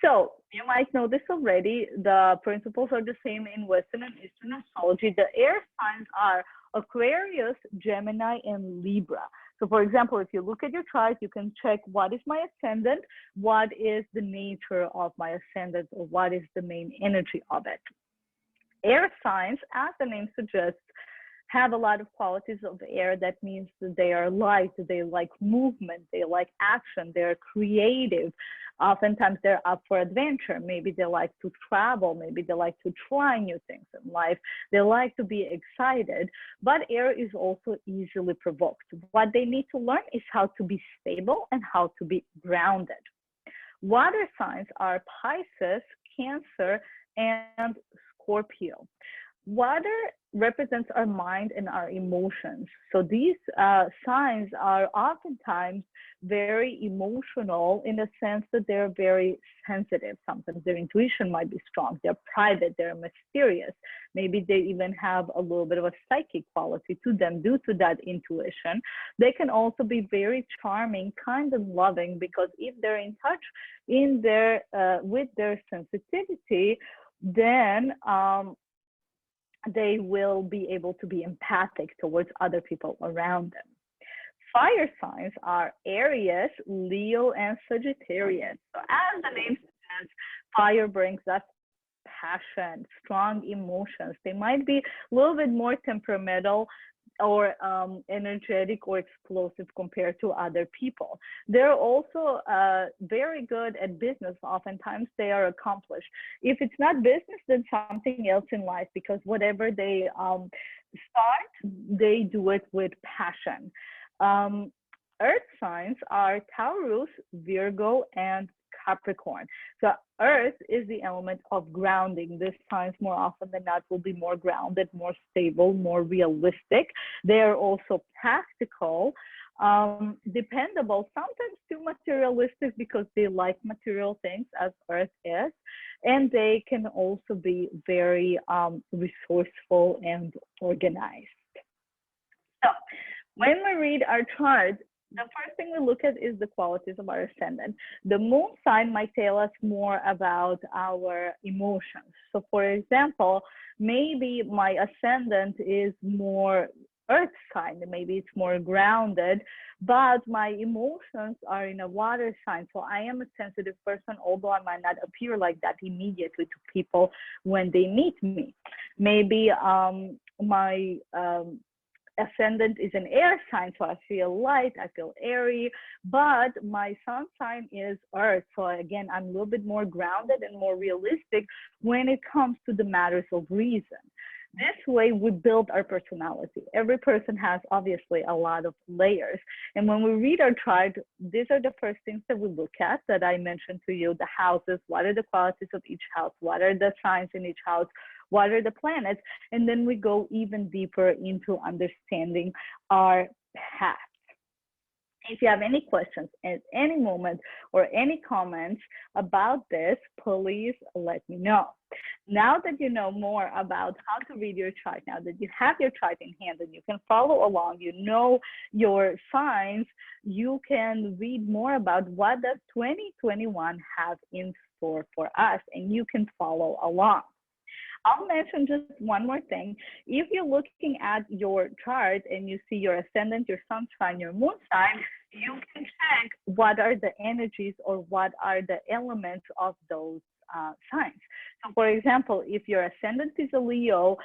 So you might know this already. The principles are the same in Western and Eastern astrology. The air signs are Aquarius, Gemini, and Libra. So for example, if you look at your chart, you can check what is my ascendant, what is the nature of my ascendant, or what is the main energy of it. Air signs, as the name suggests, have a lot of qualities of air. That means that they are light, they like movement, they like action, they're creative. Oftentimes they're up for adventure. Maybe they like to travel, maybe they like to try new things in life. They like to be excited, but air is also easily provoked. What they need to learn is how to be stable and how to be grounded. Water signs are Pisces, Cancer, and Scorpio. Water represents our mind and our emotions. So these signs are oftentimes very emotional in the sense that they're very sensitive. Sometimes their intuition might be strong. They're private, they're mysterious. Maybe they even have a little bit of a psychic quality to them due to that intuition. They can also be very charming, kind and loving, because if they're in touch with their sensitivity, then they will be able to be empathic towards other people around them. Fire signs are Aries, Leo, and Sagittarius. So as the name suggests, fire brings us passion, strong emotions. They might be a little bit more temperamental or energetic or explosive compared to other people. They're also very good at business. Oftentimes they are accomplished. If it's not business, then something else in life, because whatever they start, they do it with passion. Earth signs are Taurus, Virgo, and Capricorn. So Earth is the element of grounding. These signs more often than not will be more grounded, more stable, more realistic. They are also practical, dependable, sometimes too materialistic because they like material things, as Earth is. And they can also be very resourceful and organized. So when we read our chart, the first thing we look at is the qualities of our ascendant. The moon sign might tell us more about our emotions. So for example, maybe my ascendant is more earth sign, maybe it's more grounded, but my emotions are in a water sign. So I am a sensitive person, although I might not appear like that immediately to people when they meet me. Maybe my ascendant is an air sign, so I feel light, I feel airy, but my sun sign is earth. So again, I'm a little bit more grounded and more realistic when it comes to the matters of reason. This way we build our personality. Every person has obviously a lot of layers. And when we read our chart, these are the first things that we look at that I mentioned to you, the houses, what are the qualities of each house, what are the signs in each house, what are the planets, and then we go even deeper into understanding our path. If you have any questions at any moment or any comments about this, please let me know. Now that you know more about how to read your chart, now that you have your chart in hand and you can follow along, you know your signs, you can read more about what does 2021 have in store for us, and you can follow along. I'll mention just one more thing. If you're looking at your chart and you see your ascendant, your sun sign, your moon sign, you can check what are the energies or what are the elements of those signs. So for example, if your ascendant is a Leo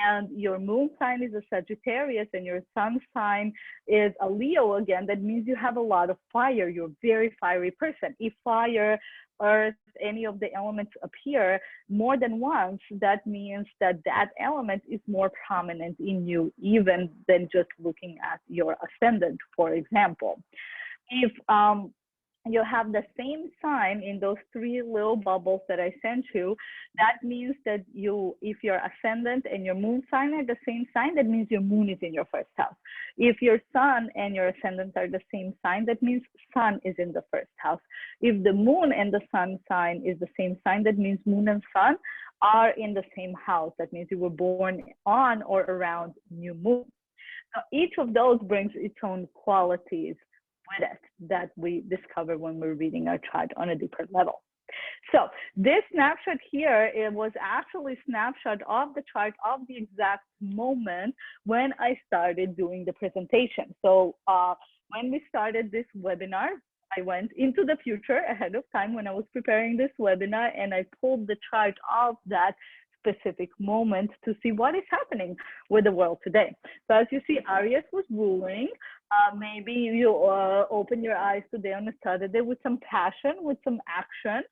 and your moon sign is a Sagittarius and your sun sign is a Leo again, that means you have a lot of fire. You're a very fiery person. If fire, earth, any of the elements appear more than once, that means that that element is more prominent in you even than just looking at your ascendant, for example. If you have the same sign in those three little bubbles that I sent you, that means that if your ascendant and your moon sign are the same sign, that means your moon is in your first house. If your sun and your ascendant are the same sign, that means sun is in the first house. If the moon and the sun sign is the same sign, that means moon and sun are in the same house. That means you were born on or around new moon. So each of those brings its own qualities with it that we discover when we're reading our chart on a deeper level. So this snapshot here, it was actually a snapshot of the chart of the exact moment when I started doing the presentation. So when we started this webinar, I went into the future ahead of time when I was preparing this webinar, and I pulled the chart of that specific moment to see what is happening with the world today. So as you see, Aries was ruling. Maybe you open your eyes today on a Saturday with some passion, with some action.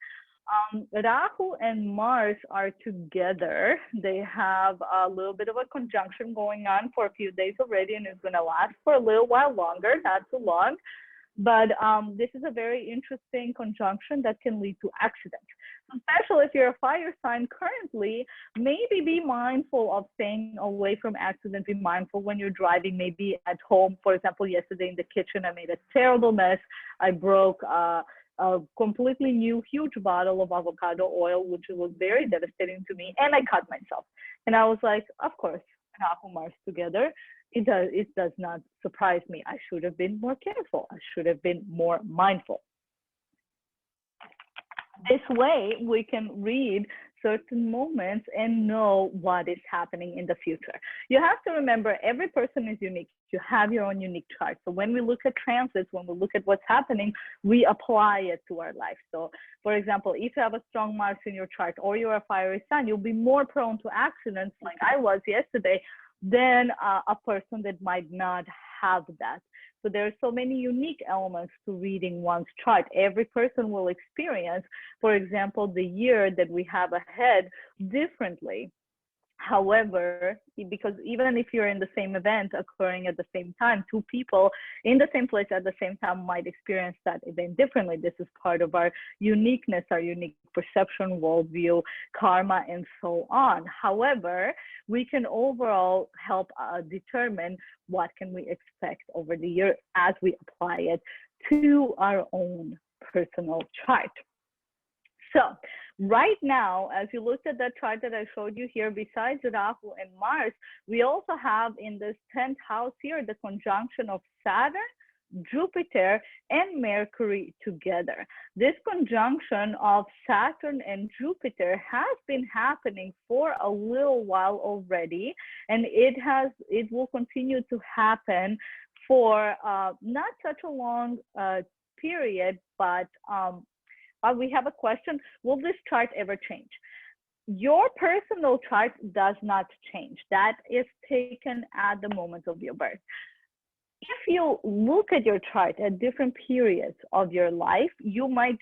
Rahu and Mars are together. They have a little bit of a conjunction going on for a few days already, and it's going to last for a little while longer, not too long. But this is a very interesting conjunction that can lead to accidents. Especially if you're a fire sign currently, maybe be mindful of staying away from accidents. Be mindful when you're driving, maybe at home. For example, yesterday in the kitchen, I made a terrible mess. I broke a completely new, huge bottle of avocado oil, which was very devastating to me. And I cut myself. And I was like, of course, Rahu Mars together. It does not surprise me. I should have been more careful. I should have been more mindful. This way, we can read certain moments and know what is happening in the future. You have to remember, every person is unique. You have your own unique chart. So when we look at transits, when we look at what's happening, we apply it to our life. So for example, if you have a strong Mars in your chart or you're a fiery sign, you'll be more prone to accidents like I was yesterday than a person that might not have that. So there are so many unique elements to reading one's chart. Every person will experience, for example, the year that we have ahead differently. However, because even if you're in the same event occurring at the same time, two people in the same place at the same time might experience that event differently. This is part of our uniqueness, our unique perception, worldview, karma, and so on. However, we can overall help determine what can we expect over the year as we apply it to our own personal chart. So right now, as you looked at that chart that I showed you here, besides Rahu and Mars, we also have in this 10th house here the conjunction of Saturn, Jupiter and Mercury together. This conjunction of Saturn and Jupiter has been happening for a little while already, and it will continue to happen for not such a long period, but we have a question. Will this chart ever change? Your personal chart does not change. That is taken at the moment of your birth. If you look at your chart at different periods of your life, you might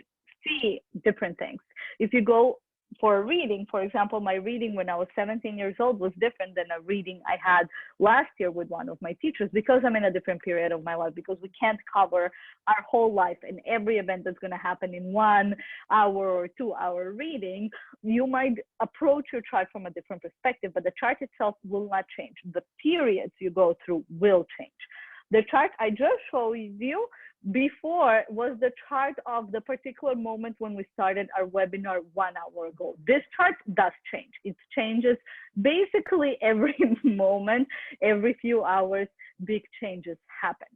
see different things. If you go for a reading, for example, my reading when I was 17 years old was different than a reading I had last year with one of my teachers, because I'm in a different period of my life, because we can't cover our whole life and every event that's going to happen in 1 hour or 2 hour reading. You might approach your chart from a different perspective, but the chart itself will not change. The periods you go through will change. The chart I just showed you before was the chart of the particular moment when we started our webinar 1 hour ago. This chart does change. It changes basically every moment, every few hours, big changes happen.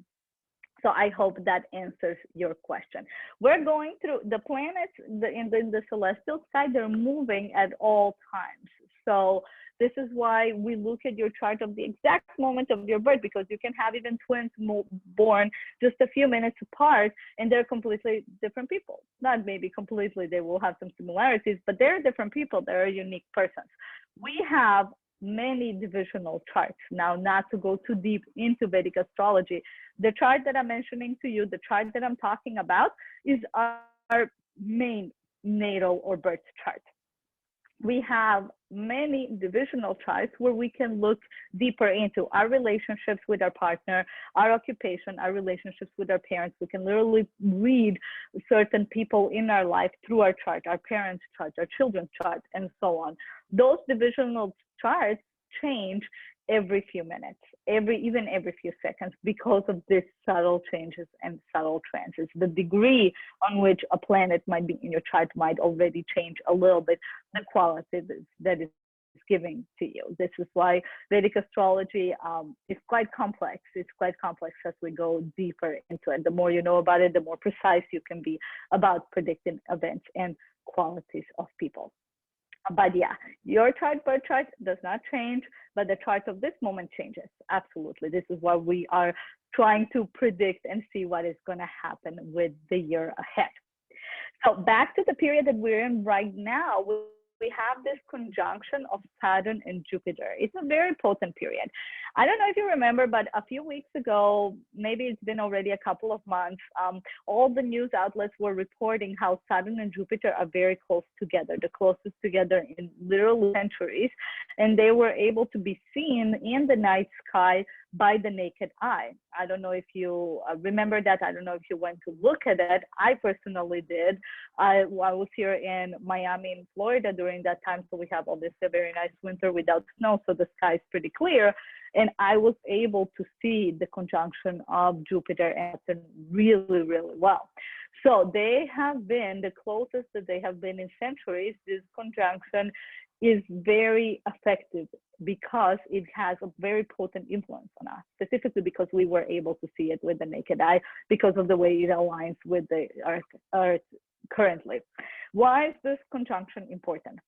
So I hope that answers your question. We're going through the planets in the celestial sky, they're moving at all times. So this is why we look at your chart of the exact moment of your birth, because you can have even twins born just a few minutes apart, and they're completely different people. Not maybe completely, they will have some similarities, but they're different people. They're unique persons. We have many divisional charts. Now, not to go too deep into Vedic astrology, the chart that I'm mentioning to you, the chart that I'm talking about, is our main natal or birth chart. We have many divisional charts where we can look deeper into our relationships with our partner, our occupation, our relationships with our parents. We can literally read certain people in our life through our chart, our parents' chart, our children's chart, and so on. Those divisional charts change every few minutes, even every few seconds, because of these subtle changes and subtle transits. The degree on which a planet might be in your chart might already change a little bit the quality that is giving to you. This is why Vedic astrology is quite complex. It's quite complex as we go deeper into it. The more you know about it, the more precise you can be about predicting events and qualities of people. But yeah, your chart, birth chart does not change, but the chart of this moment changes. Absolutely. This is why we are trying to predict and see what is going to happen with the year ahead. So back to the period that we're in right now, we have this conjunction of Saturn and Jupiter. It's a very potent period. I don't know if you remember, but a few weeks ago, maybe it's been already a couple of months, all the news outlets were reporting how Saturn and Jupiter are very close together, the closest together in literal centuries, and they were able to be seen in the night sky by the naked eye. I don't know if you remember that. I don't know if you went to look at it. I personally did. I was here in Miami, in Florida during that time, so we have obviously a very nice winter without snow, so the sky is pretty clear. And I was able to see the conjunction of Jupiter and Saturn really, really well. So they have been the closest that they have been in centuries. This conjunction is very effective because it has a very potent influence on us, specifically because we were able to see it with the naked eye because of the way it aligns with the Earth currently. Why is this conjunction important?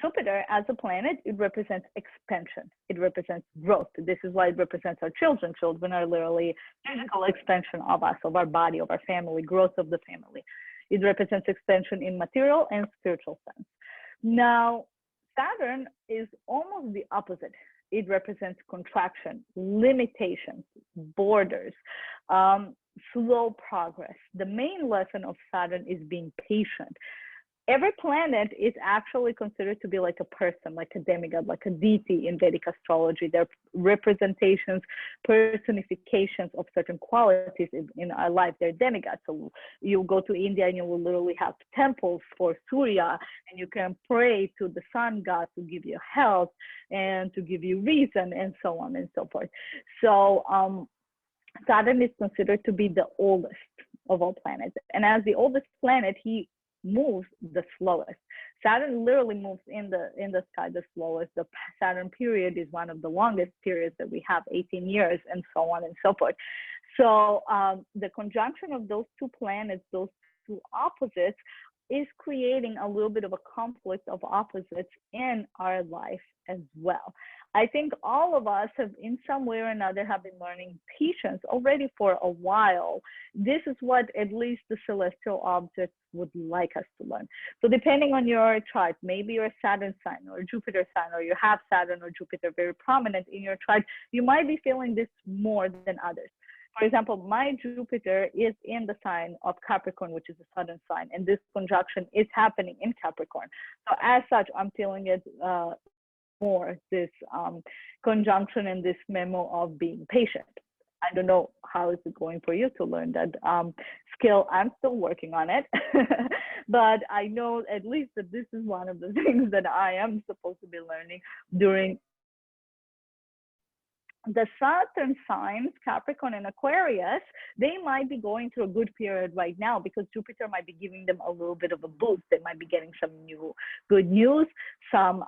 Jupiter as a planet, it represents expansion. It represents growth. This is why it represents our children. Children are literally physical expansion of us, of our body, of our family, growth of the family. It represents expansion in material and spiritual sense. Now, Saturn is almost the opposite. It represents contraction, limitations, borders, slow progress. The main lesson of Saturn is being patient. Every planet is actually considered to be like a person, like a demigod, like a deity in Vedic astrology. They're representations, personifications of certain qualities in our life. They're demigods. So you go to India and you will literally have temples for Surya, and you can pray to the sun god to give you health and to give you reason, and so on and so forth. So Saturn is considered to be the oldest of all planets. And as the oldest planet, he moves the slowest. Saturn literally moves in the sky the slowest. The Saturn period is one of the longest periods that we have, 18 years, and so on and so forth. So the conjunction of those two planets, those two opposites, is creating a little bit of a conflict of opposites in our life as well. I think all of us have, in some way or another, have been learning patience already for a while. This is what at least the celestial objects would like us to learn. So depending on your chart, maybe you're a Saturn sign or a Jupiter sign, or you have Saturn or Jupiter very prominent in your chart, you might be feeling this more than others. For example, my Jupiter is in the sign of Capricorn, which is a southern sign, and this conjunction is happening in Capricorn. So as such, I'm feeling it more, this conjunction and this memo of being patient. I don't know how is it going for you to learn that skill. I'm still working on it, but I know at least that this is one of the things that I am supposed to be learning during the Saturn signs, Capricorn and Aquarius. They might be going through a good period right now because Jupiter might be giving them a little bit of a boost. They might be getting some new good news, some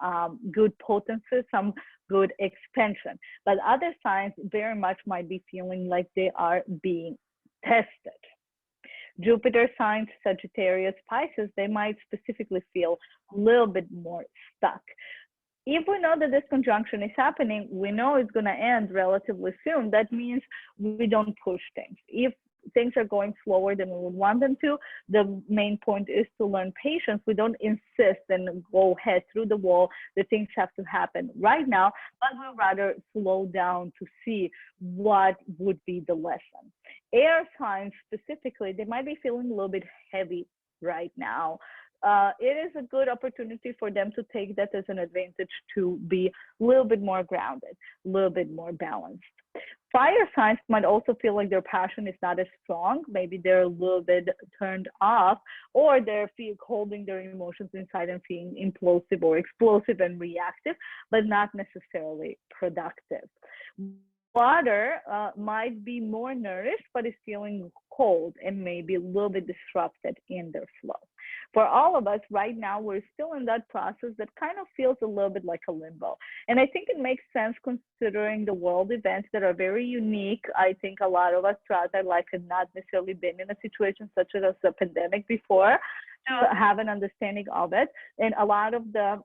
good potency, some good expansion. But other signs very much might be feeling like they are being tested. Jupiter signs, Sagittarius, Pisces, they might specifically feel a little bit more stuck. If we know that this conjunction is happening, we know it's going to end relatively soon. That means we don't push things. If things are going slower than we would want them to, the main point is to learn patience. We don't insist and go head through the wall that things have to happen right now, but we rather slow down to see what would be the lesson. Air signs specifically, they might be feeling a little bit heavy right now. It is a good opportunity for them to take that as an advantage to be a little bit more grounded, a little bit more balanced. Fire signs might also feel like their passion is not as strong. Maybe they're a little bit turned off, or they're holding their emotions inside and feeling implosive or explosive and reactive, but not necessarily productive. Water might be more nourished, but is feeling cold and maybe a little bit disrupted in their flow. For all of us right now, we're still in that process that kind of feels a little bit like a limbo. And I think it makes sense considering the world events that are very unique. I think a lot of us throughout our life had not necessarily been in a situation such as a pandemic before to have an understanding of it. And a lot of the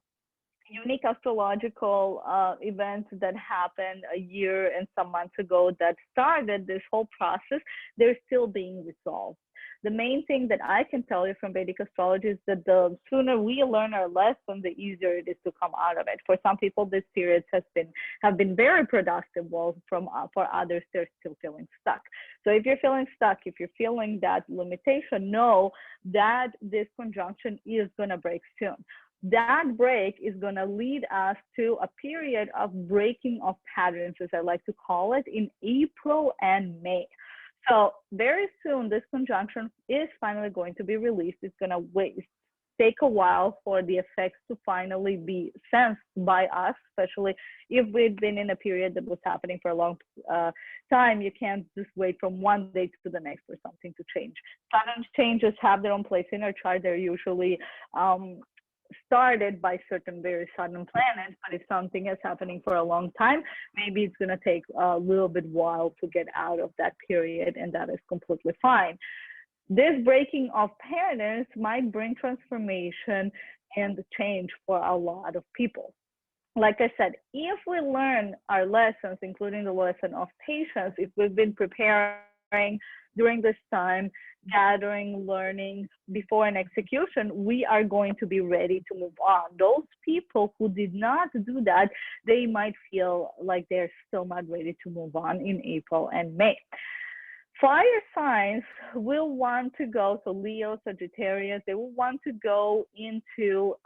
unique astrological events that happened a year and some months ago that started this whole process, they're still being resolved. The main thing that I can tell you from Vedic astrology is that the sooner we learn our lesson, the easier it is to come out of it. For some people, this period have been very productive, while for others, they're still feeling stuck. So if you're feeling stuck, if you're feeling that limitation, know that this conjunction is going to break soon. That break is going to lead us to a period of breaking of patterns, as I like to call it, in April and May. So very soon, this conjunction is finally going to be released. It's going to take a while for the effects to finally be sensed by us, especially if we've been in a period that was happening for a long time. You can't just wait from one day to the next for something to change. Sudden changes have their own place in our chart. They're usually started by certain very sudden planets, but if something is happening for a long time, maybe it's going to take a little bit while to get out of that period, and that is completely fine. This breaking of patterns might bring transformation and change for a lot of people. Like I said, if we learn our lessons, including the lesson of patience, if we've been preparing during this time, gathering, learning before an execution, we are going to be ready to move on. Those people who did not do that, they might feel like they're still not ready to move on in April and May. Fire signs will want to go, so Leo, Sagittarius, they will want to go into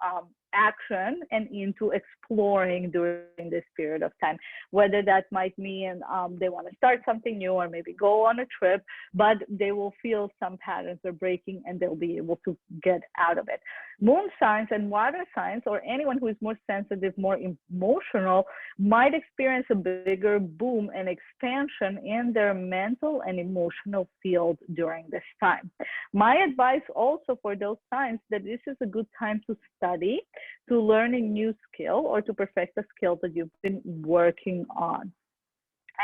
action and into exploring during this period of time, whether that might mean they want to start something new or maybe go on a trip, but they will feel some patterns are breaking and they'll be able to get out of it. Moon signs and water signs, or anyone who is more sensitive, more emotional, might experience a bigger boom and expansion in their mental and emotional field during this time. My advice also for those signs that this is a good time to study, to learn a new skill, or to perfect a skill that you've been working on.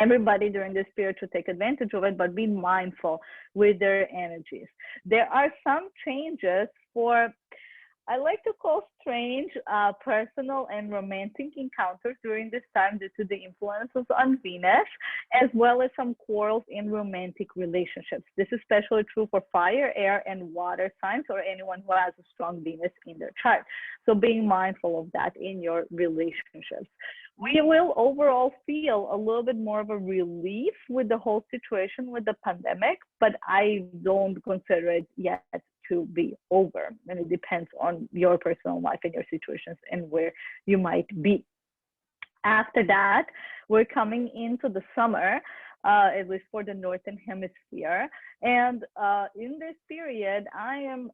Everybody during this period should take advantage of it, but be mindful with their energies. There are some changes for, I like to call strange personal and romantic encounters during this time due to the influences on Venus, as well as some quarrels in romantic relationships. This is especially true for fire, air, and water signs, or anyone who has a strong Venus in their chart. So being mindful of that in your relationships. We will overall feel a little bit more of a relief with the whole situation with the pandemic, but I don't consider it yet to be over. And it depends on your personal life and your situations and where you might be. After that, we're coming into the summer, at least for the Northern Hemisphere. And in this period, I am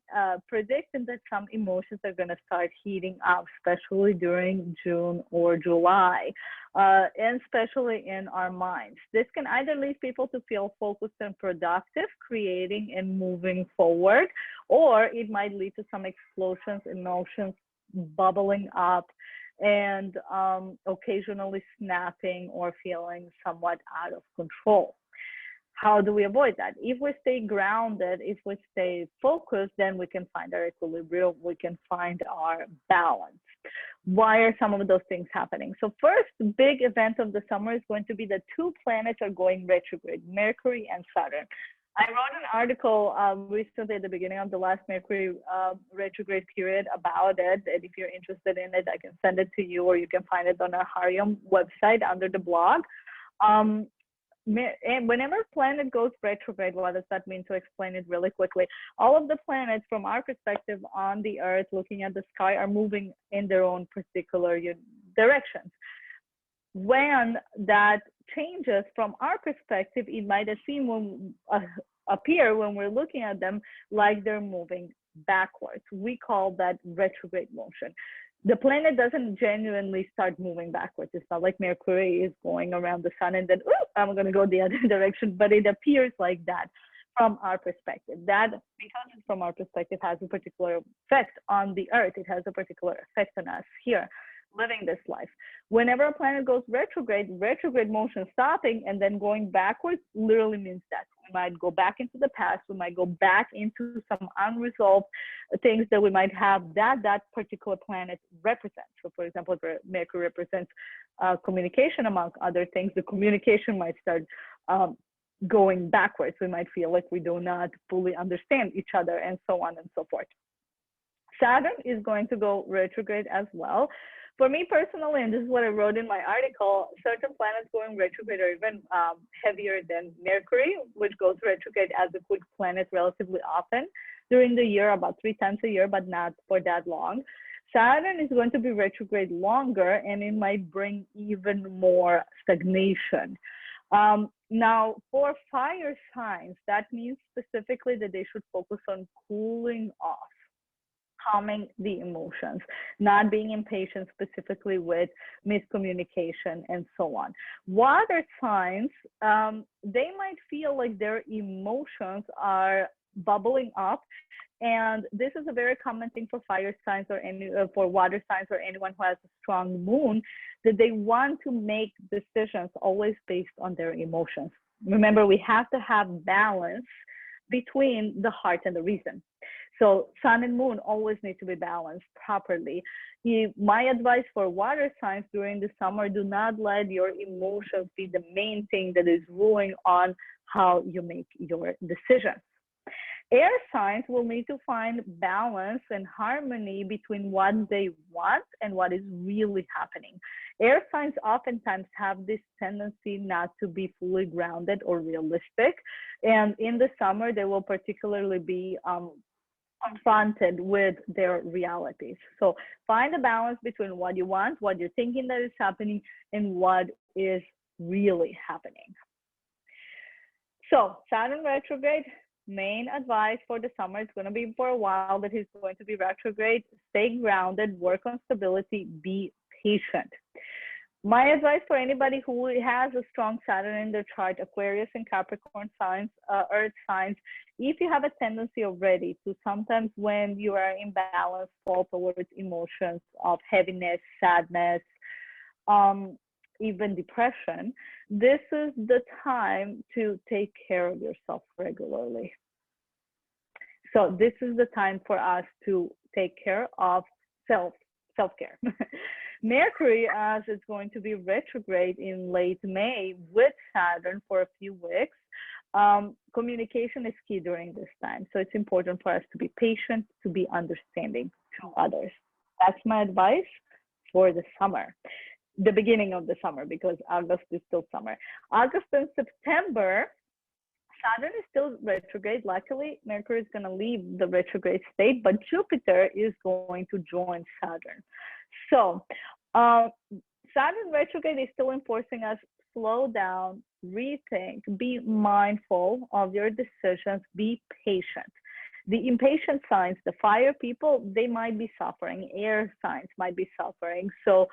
predicting that some emotions are going to start heating up, especially during June or July, and especially in our minds. This can either lead people to feel focused and productive, creating and moving forward, or it might lead to some explosions, emotions bubbling up, and occasionally snapping or feeling somewhat out of control. How do we avoid that? If we stay grounded, if we stay focused, then we can find our equilibrium, we can find our balance. Why are some of those things happening? So first big event of the summer is going to be that two planets are going retrograde, Mercury and Saturn. I wrote an article recently at the beginning of the last Mercury retrograde period about it. And if you're interested in it, I can send it to you, or you can find it on our Harium website under the blog. And whenever planet goes retrograde, what does that mean? To explain it really quickly, all of the planets from our perspective on the Earth, looking at the sky, are moving in their own particular directions. When that changes from our perspective, it might appear when we're looking at them like they're moving backwards. We call that retrograde motion. The planet doesn't genuinely start moving backwards. It's not like Mercury is going around the sun and then, oh, I'm going to go the other direction, but it appears like that from our perspective. That, because it's from our perspective, has a particular effect on the Earth. It has a particular effect on us here living this life. Whenever a planet goes retrograde motion stopping and then going backwards literally means that we might go back into the past, we might go back into some unresolved things that we might have that particular planet represents. So for example, if Mercury represents communication among other things, the communication might start going backwards. We might feel like we do not fully understand each other, and so on and so forth. Saturn is going to go retrograde as well. For me personally, and this is what I wrote in my article, certain planets going retrograde are even heavier than Mercury, which goes retrograde as a quick planet relatively often during the year, about 3 times a year, but not for that long. Saturn is going to be retrograde longer, and it might bring even more stagnation. Now, for fire signs, that means specifically that they should focus on cooling off, calming the emotions, not being impatient, specifically with miscommunication and so on. Water signs, they might feel like their emotions are bubbling up, and this is a very common thing for fire signs or for water signs or anyone who has a strong moon, that they want to make decisions always based on their emotions. Remember, we have to have balance between the heart and the reason. So sun and moon always need to be balanced properly. My advice for water signs during the summer, do not let your emotions be the main thing that is ruling on how you make your decisions. Air signs will need to find balance and harmony between what they want and what is really happening. Air signs oftentimes have this tendency not to be fully grounded or realistic. And in the summer, they will particularly be confronted with their realities. So find a balance between what you want, what you're thinking that is happening, and what is really happening. So Saturn retrograde, main advice for the summer, it's going to be for a while that he's going to be retrograde. Stay grounded, work on stability, be patient. My advice for anybody who has a strong Saturn in their chart, Aquarius and Capricorn signs, earth signs, if you have a tendency already to sometimes when you are in balance, fall towards emotions of heaviness, sadness, even depression, this is the time to take care of yourself regularly. So this is the time for us to take care of self-care. Mercury, as it's going to be retrograde in late May with Saturn for a few weeks, communication is key during this time. So it's important for us to be patient, to be understanding to others. That's my advice for the summer, the beginning of the summer, because August is still summer. August and September, Saturn is still retrograde. Luckily, Mercury is going to leave the retrograde state, but Jupiter is going to join Saturn. So Saturn retrograde is still enforcing us slow down, rethink, be mindful of your decisions, be patient. The impatient signs, the fire people, they might be suffering. Air signs might be suffering. So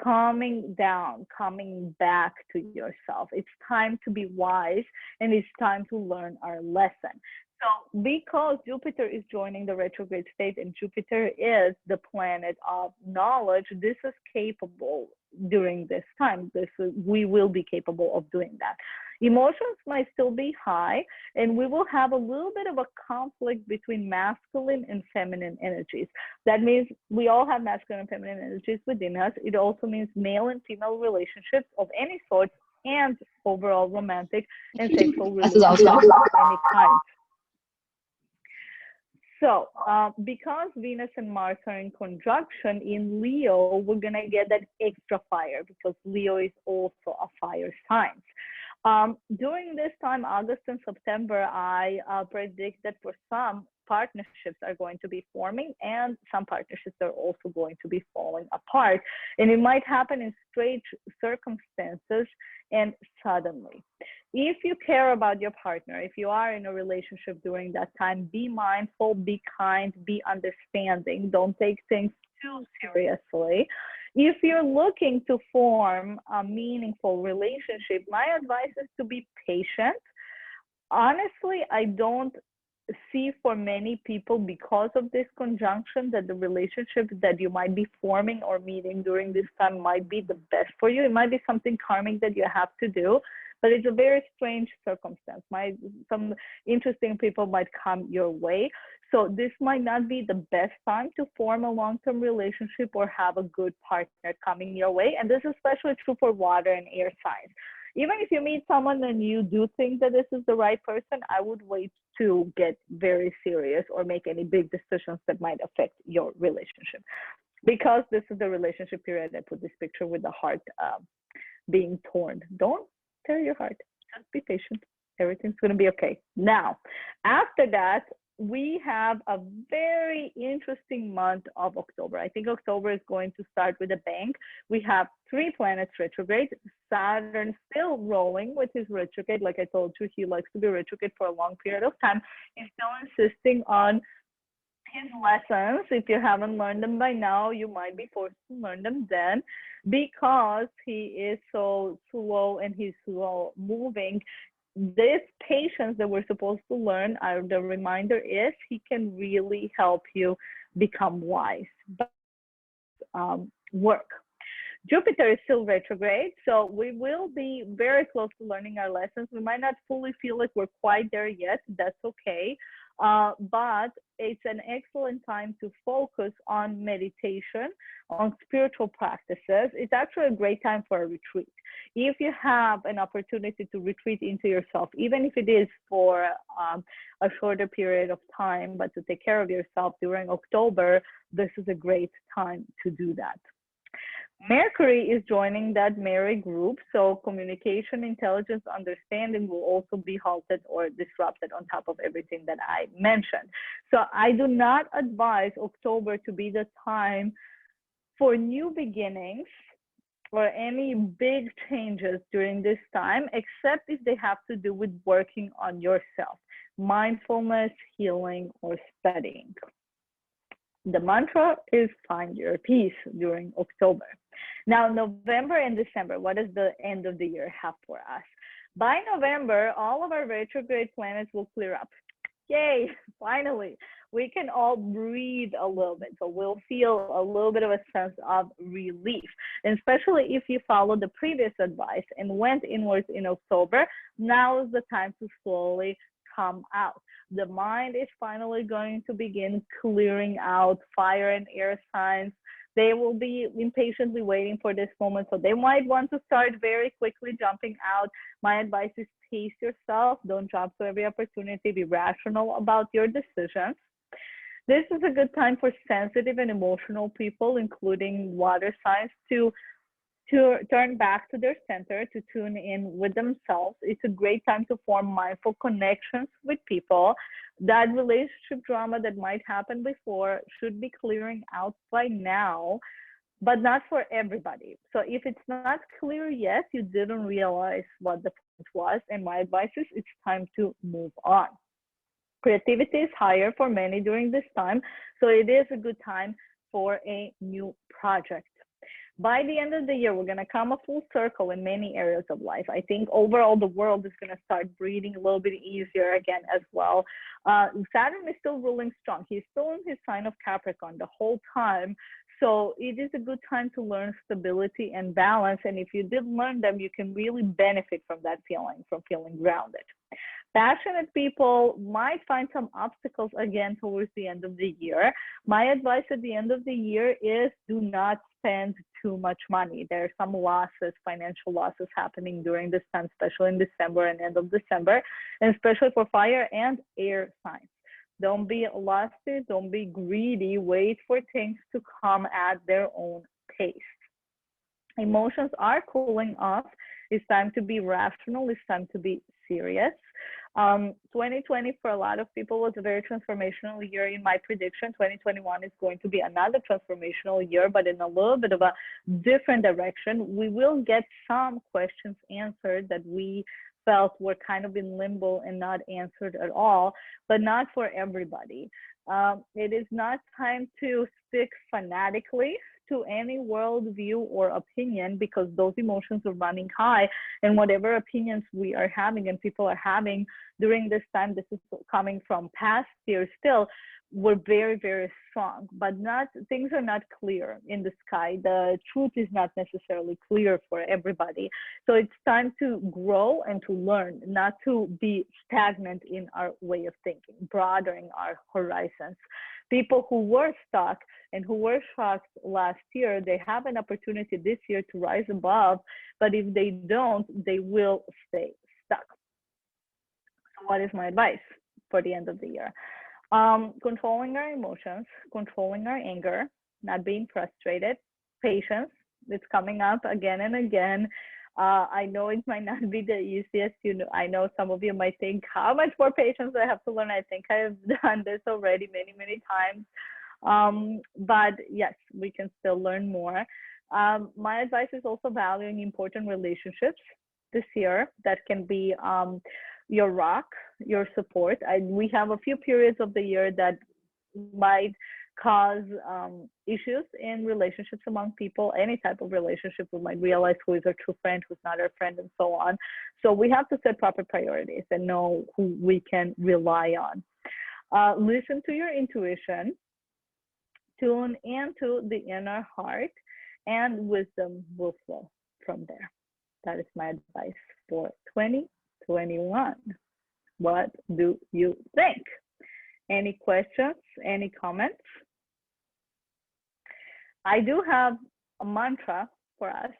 calming down, coming back to yourself. It's time to be wise, and it's time to learn our lesson. So because Jupiter is joining the retrograde state, and Jupiter is the planet of knowledge, this is capable during this time. We will be capable of doing that. Emotions might still be high, and we will have a little bit of a conflict between masculine and feminine energies. That means we all have masculine and feminine energies within us. It also means male and female relationships of any sort, and overall romantic and sexual relationships of any kind. So because Venus and Mars are in conjunction in Leo, we're going to get that extra fire, because Leo is also a fire sign. During this time, August and September, I predict that for some, partnerships are going to be forming, and some partnerships are also going to be falling apart. And it might happen in strange circumstances and suddenly. If you care about your partner, if you are in a relationship during that time, be mindful, be kind, be understanding. Don't take things too seriously. If you're looking to form a meaningful relationship, my advice is to be patient. Honestly, I don't see for many people, because of this conjunction, that the relationship that you might be forming or meeting during this time might be the best for you. It might be something karmic that you have to do, but it's a very strange circumstance. Some interesting people might come your way. So this might not be the best time to form a long-term relationship or have a good partner coming your way. And this is especially true for water and air signs. Even if you meet someone and you do think that this is the right person, I would wait to get very serious or make any big decisions that might affect your relationship. Because this is the relationship period, I put this picture with the heart being torn. Don't tear your heart. Just be patient. Everything's going to be okay. Now, after that, we have a very interesting month of October. I think October is going to start with a bang. We have 3 planets retrograde. Saturn still rolling with his retrograde. Like I told you, he likes to be retrograde for a long period of time. He's still insisting on his lessons. If you haven't learned them by now, you might be forced to learn them then, because he is so slow and he's slow moving. This patience that we're supposed to learn, the reminder is he can really help you become wise. But work. Jupiter is still retrograde, so we will be very close to learning our lessons. We might not fully feel like we're quite there yet. That's okay. But it's an excellent time to focus on meditation, on spiritual practices. It's actually a great time for a retreat. If you have an opportunity to retreat into yourself, even if it is for a shorter period of time, but to take care of yourself during October, this is a great time to do that. Mercury is joining that merry group, so communication, intelligence, understanding will also be halted or disrupted on top of everything that I mentioned. So I do not advise October to be the time for new beginnings or any big changes during this time, except if they have to do with working on yourself, mindfulness, healing, or studying. The mantra is find your peace during October. Now, November and December, what does the end of the year have for us? By November, all of our retrograde planets will clear up. Yay, finally. we can all breathe a little bit. So we'll feel a little bit of a sense of relief. And especially if you follow the previous advice and went inwards in October, now is the time to slowly come out. The mind is finally going to begin clearing out fire and air signs. They will be impatiently waiting for this moment. So they might want to start very quickly jumping out. My advice is pace yourself. Don't jump to every opportunity. Be rational about your decisions. This is a good time for sensitive and emotional people, including water signs, to turn back to their center, to tune in with themselves. It's a great time to form mindful connections with people. That relationship drama that might happen before should be clearing out by now, but not for everybody. So if it's not clear yet, you didn't realize what the point was, and my advice is it's time to move on. Creativity is higher for many during this time, so it is a good time for a new project. By the end of the year, we're going to come a full circle in many areas of life. I think overall the world is going to start breathing a little bit easier again as well. Saturn is still ruling strong. He's still in his sign of Capricorn the whole time. So it is a good time to learn stability and balance. And if you did learn them, you can really benefit from that feeling, from feeling grounded. Passionate people might find some obstacles again towards the end of the year. My advice at the end of the year is do not spend too much money. There are some losses, financial losses happening during this time, especially in December and end of December, and especially for fire and air signs. Don't be lusty, don't be greedy. Wait for things to come at their own pace. Emotions are cooling off. It's time to be rational. It's time to be serious. 2020 for a lot of people was a very transformational year. In my prediction, 2021 is going to be another transformational year, but in a little bit of a different direction. We will get some questions answered that we felt were kind of in limbo and not answered at all, but not for everybody. It is not time to stick fanatically to any worldview or opinion, because those emotions are running high, and whatever opinions we are having and people are having during this time, this is coming from past years still, were very, very strong, but things are not clear in the sky. The truth is not necessarily clear for everybody. So it's time to grow and to learn, not to be stagnant in our way of thinking, broadening our horizons. People who were stuck and who were shocked last year, they have an opportunity this year to rise above, but if they don't, they will stay stuck. So what is my advice for the end of the year? Controlling our emotions, controlling our anger, not being frustrated, patience. It's coming up again and again. I know it might not be the easiest. I know some of you might think, how much more patience I have to learn? I think I have done this already many, many times. But yes, we can still learn more. My advice is also valuing important relationships this year. That can be your rock, your support. We have a few periods of the year that might cause issues in relationships among people, any type of relationship. We might realize who is our true friend, who's not our friend, and so on. So we have to set proper priorities and know who we can rely on. Listen to your intuition, tune into the inner heart, and wisdom will flow from there. That is my advice for 2021. What do you think? Any questions? Any comments? I do have a mantra for us.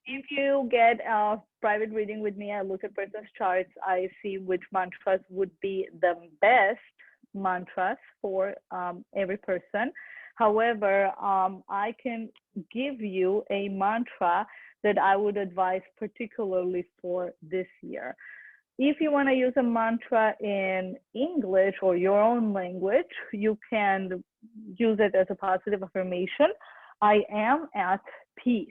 If you get a private reading with me, I look at person's charts, I see which mantras would be the best mantras for every person. However, I can give you a mantra that I would advise particularly for this year. If you want to use a mantra in English or your own language, you can use it as a positive affirmation. I am at peace.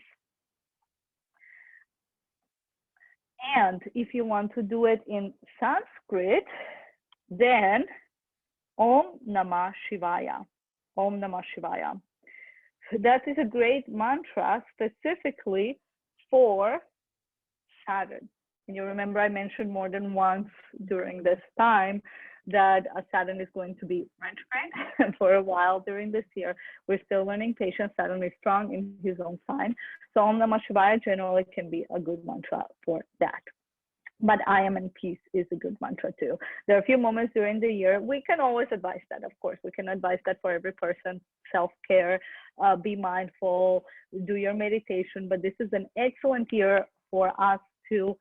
And if you want to do it in Sanskrit, then Om Namah Shivaya. Om Namah Shivaya. That is a great mantra specifically for Saturn. And you remember I mentioned more than once during this time that Saturn is going to be retrograde for a while during this year. We're still learning patience. Saturn is strong in his own sign. So Om Namah Shivaya generally can be a good mantra for that. But I am in peace is a good mantra too. There are a few moments during the year. We can always advise that, of course. We can advise that for every person. Self-care, be mindful, do your meditation. But this is an excellent year for us to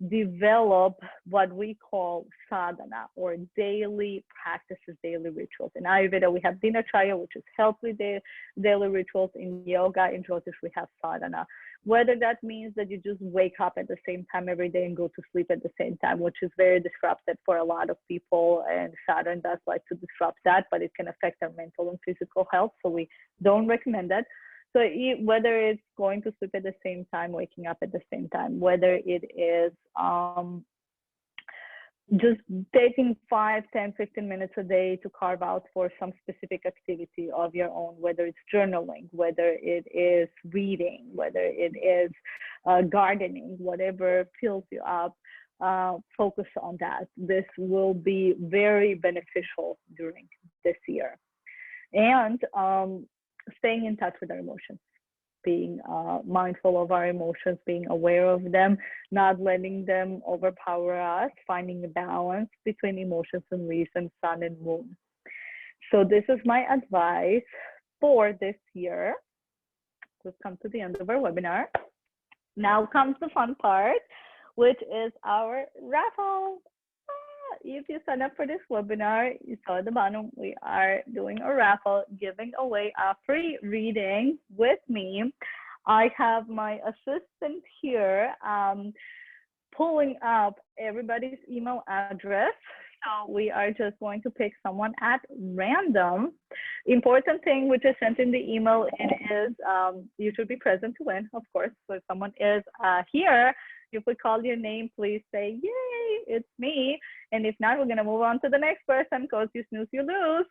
develop what we call sadhana, or daily practices, daily rituals. In Ayurveda, we have dinacharya, which is health with daily rituals. In yoga, in Jyotish, we have sadhana. Whether that means that you just wake up at the same time every day and go to sleep at the same time, which is very disruptive for a lot of people, and Saturn does like to disrupt that, but it can affect our mental and physical health, so we don't recommend that. So whether it's going to sleep at the same time, waking up at the same time, whether it is just taking 5, 10, 15 minutes a day to carve out for some specific activity of your own, whether it's journaling, whether it is reading, whether it is gardening, whatever fills you up, focus on that. This will be very beneficial during this year. And staying in touch with our emotions, being mindful of our emotions, being aware of them, not letting them overpower us, finding a balance between emotions and reason, sun and moon. So this is my advice for this year. We've come to the end of our webinar. Now comes the fun part, which is our raffle. If you sign up for this webinar, you saw at the bottom, we are doing a raffle, giving away a free reading with me. I have my assistant here pulling up everybody's email address. So we are just going to pick someone at random. Important thing which is sent in the email, it is you should be present to win, of course. So if someone is here, if we call your name, please say, yay, it's me. And if not, we're going to move on to the next person, because you snooze, you lose.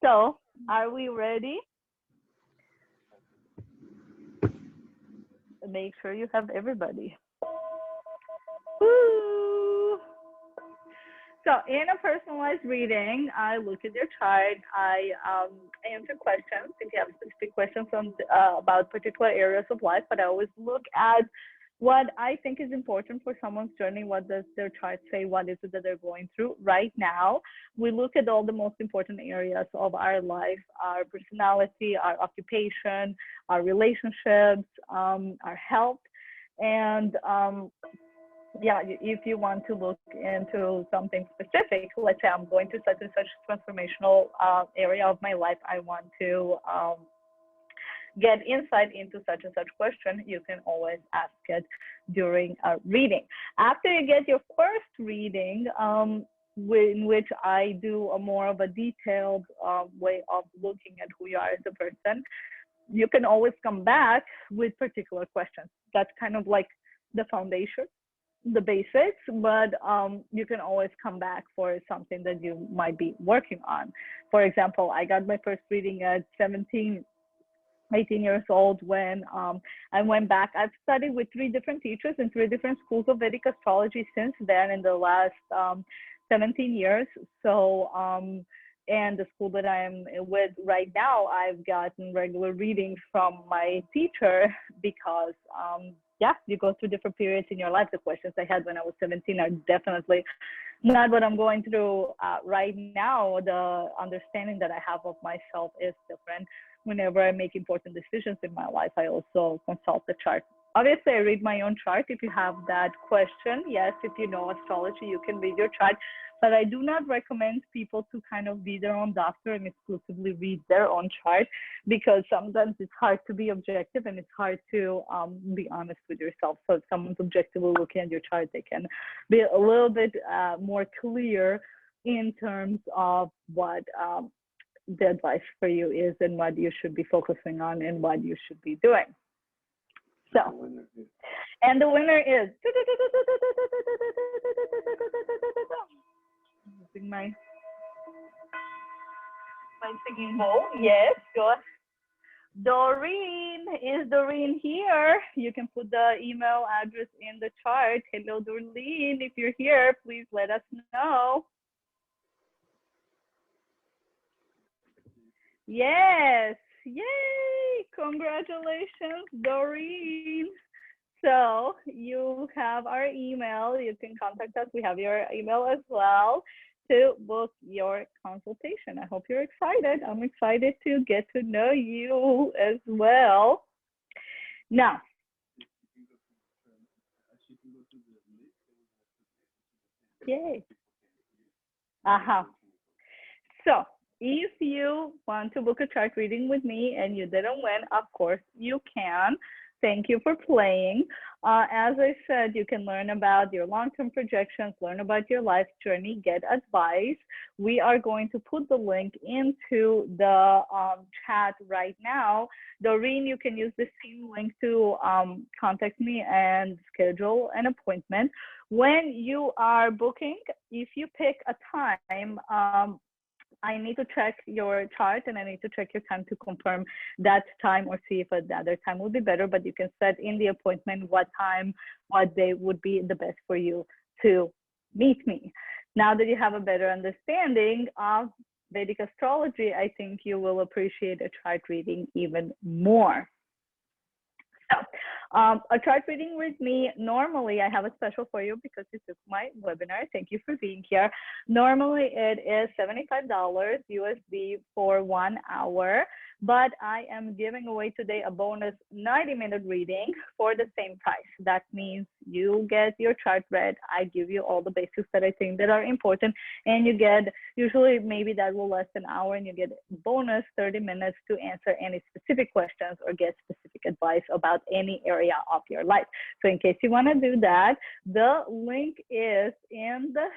So are we ready? Make sure you have everybody. Woo! So in a personalized reading, I look at your chart. I answer questions if you have specific questions on, about particular areas of life, but I always look at what I think is important for someone's journey. What does their chart say? What is it that they're going through right now? We look at all the most important areas of our life, our personality, our occupation, our relationships, our health. And yeah, if you want to look into something specific, let's say I'm going to such and such transformational area of my life, I want to get insight into such and such question, you can always ask it during a reading. After you get your first reading, in which I do a more of a detailed way of looking at who you are as a person, you can always come back with particular questions. That's kind of like the foundation, the basics, but you can always come back for something that you might be working on. For example, I got my first reading at 18 years old when I went back. I've studied with 3 different teachers in 3 different schools of Vedic astrology since then in the last 17 years. So, and the school that I am with right now, I've gotten regular readings from my teacher because, yeah, you go through different periods in your life. The questions I had when I was 17 are definitely not what I'm going through right now. The understanding that I have of myself is different. Whenever I make important decisions in my life, I also consult the chart. Obviously, I read my own chart. If you have that question, yes, if you know astrology, you can read your chart. But I do not recommend people to kind of be their own doctor and exclusively read their own chart, because sometimes it's hard to be objective and it's hard to be honest with yourself. So if someone's objectively looking at your chart, they can be a little bit more clear in terms of what the advice for you is and what you should be focusing on and what you should be doing. So, and the winner is using my singing bowl. Yes, go ahead. Doreen, is Doreen here? You can put the email address in the chart. Hello, Doreen. If you're here, please let us know. Yes, yay! Congratulations, Doreen. So you have our email. You can contact us. We have your email as well to book your consultation. I hope you're excited. I'm excited to get to know you as well. Now, yay. Uh-huh. So if you want to book a chart reading with me and you didn't win, of course you can. Thank you for playing. As I said, you can learn about your long-term projections, learn about your life journey, get advice. We are going to put the link into the chat right now. Doreen, you can use the same link to contact me and schedule an appointment. When you are booking, if you pick a time, I need to check your chart and I need to check your time to confirm that time or see if another time will be better, but you can set in the appointment what time, what day would be the best for you to meet me. Now that you have a better understanding of Vedic astrology, I think you will appreciate a chart reading even more. So, a chart reading with me, normally I have a special for you because you took my webinar. Thank you for being here. Normally it is $75 USD for 1 hour, but I am giving away today a bonus 90-minute reading for the same price. That means you get your chart read. I give you all the basics that I think that are important, and you get, usually maybe that will last an hour, and you get bonus 30 minutes to answer any specific questions or get specific advice about any area of your life. So in case you want to do that, the link is in the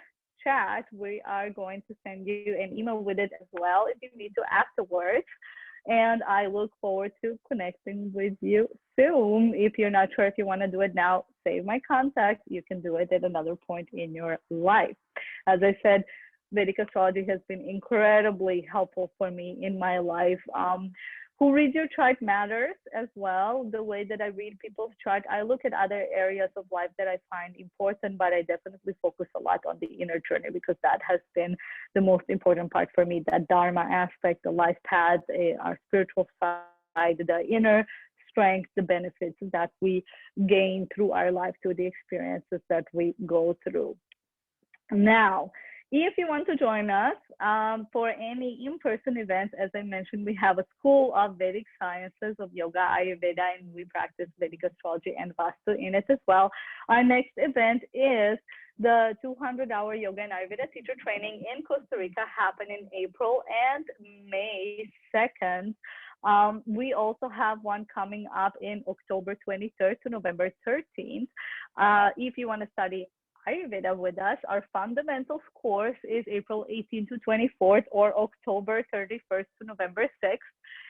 chat. We are going to send you an email with it as well if you need to afterwards. And I look forward to connecting with you soon. If you're not sure if you want to do it now, save my contact. You can do it at another point in your life. As I said, Vedic astrology has been incredibly helpful for me in my life. Who reads your chart matters as well. The way that I read people's chart, I look at other areas of life that I find important, but I definitely focus a lot on the inner journey because that has been the most important part for me, that Dharma aspect, the life path, our spiritual side, the inner strength, the benefits that we gain through our life, through the experiences that we go through. Now, if you want to join us for any in-person events, as I mentioned, we have a School of Vedic Sciences of Yoga, Ayurveda, and we practice Vedic astrology and Vastu in it as well. Our next event is the 200-hour Yoga and Ayurveda teacher training in Costa Rica, happening in April and May 2nd. We also have one coming up in October 23rd to November 13th. If you want to study Ayurveda with us, our fundamentals course is April 18th to 24th or October 31st to November 6th.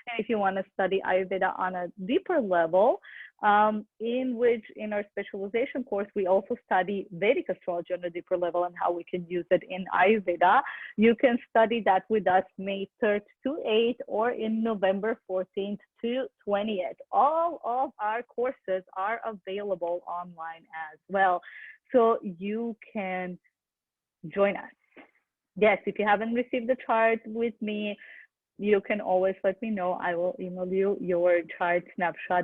And if you want to study Ayurveda on a deeper level, in our specialization course, we also study Vedic astrology on a deeper level and how we can use it in Ayurveda. You can study that with us May 3rd to 8th or in November 14th to 20th. All of our courses are available online as well, so you can join us. Yes, if you haven't received the chart with me, you can always let me know. I will email you your chart snapshot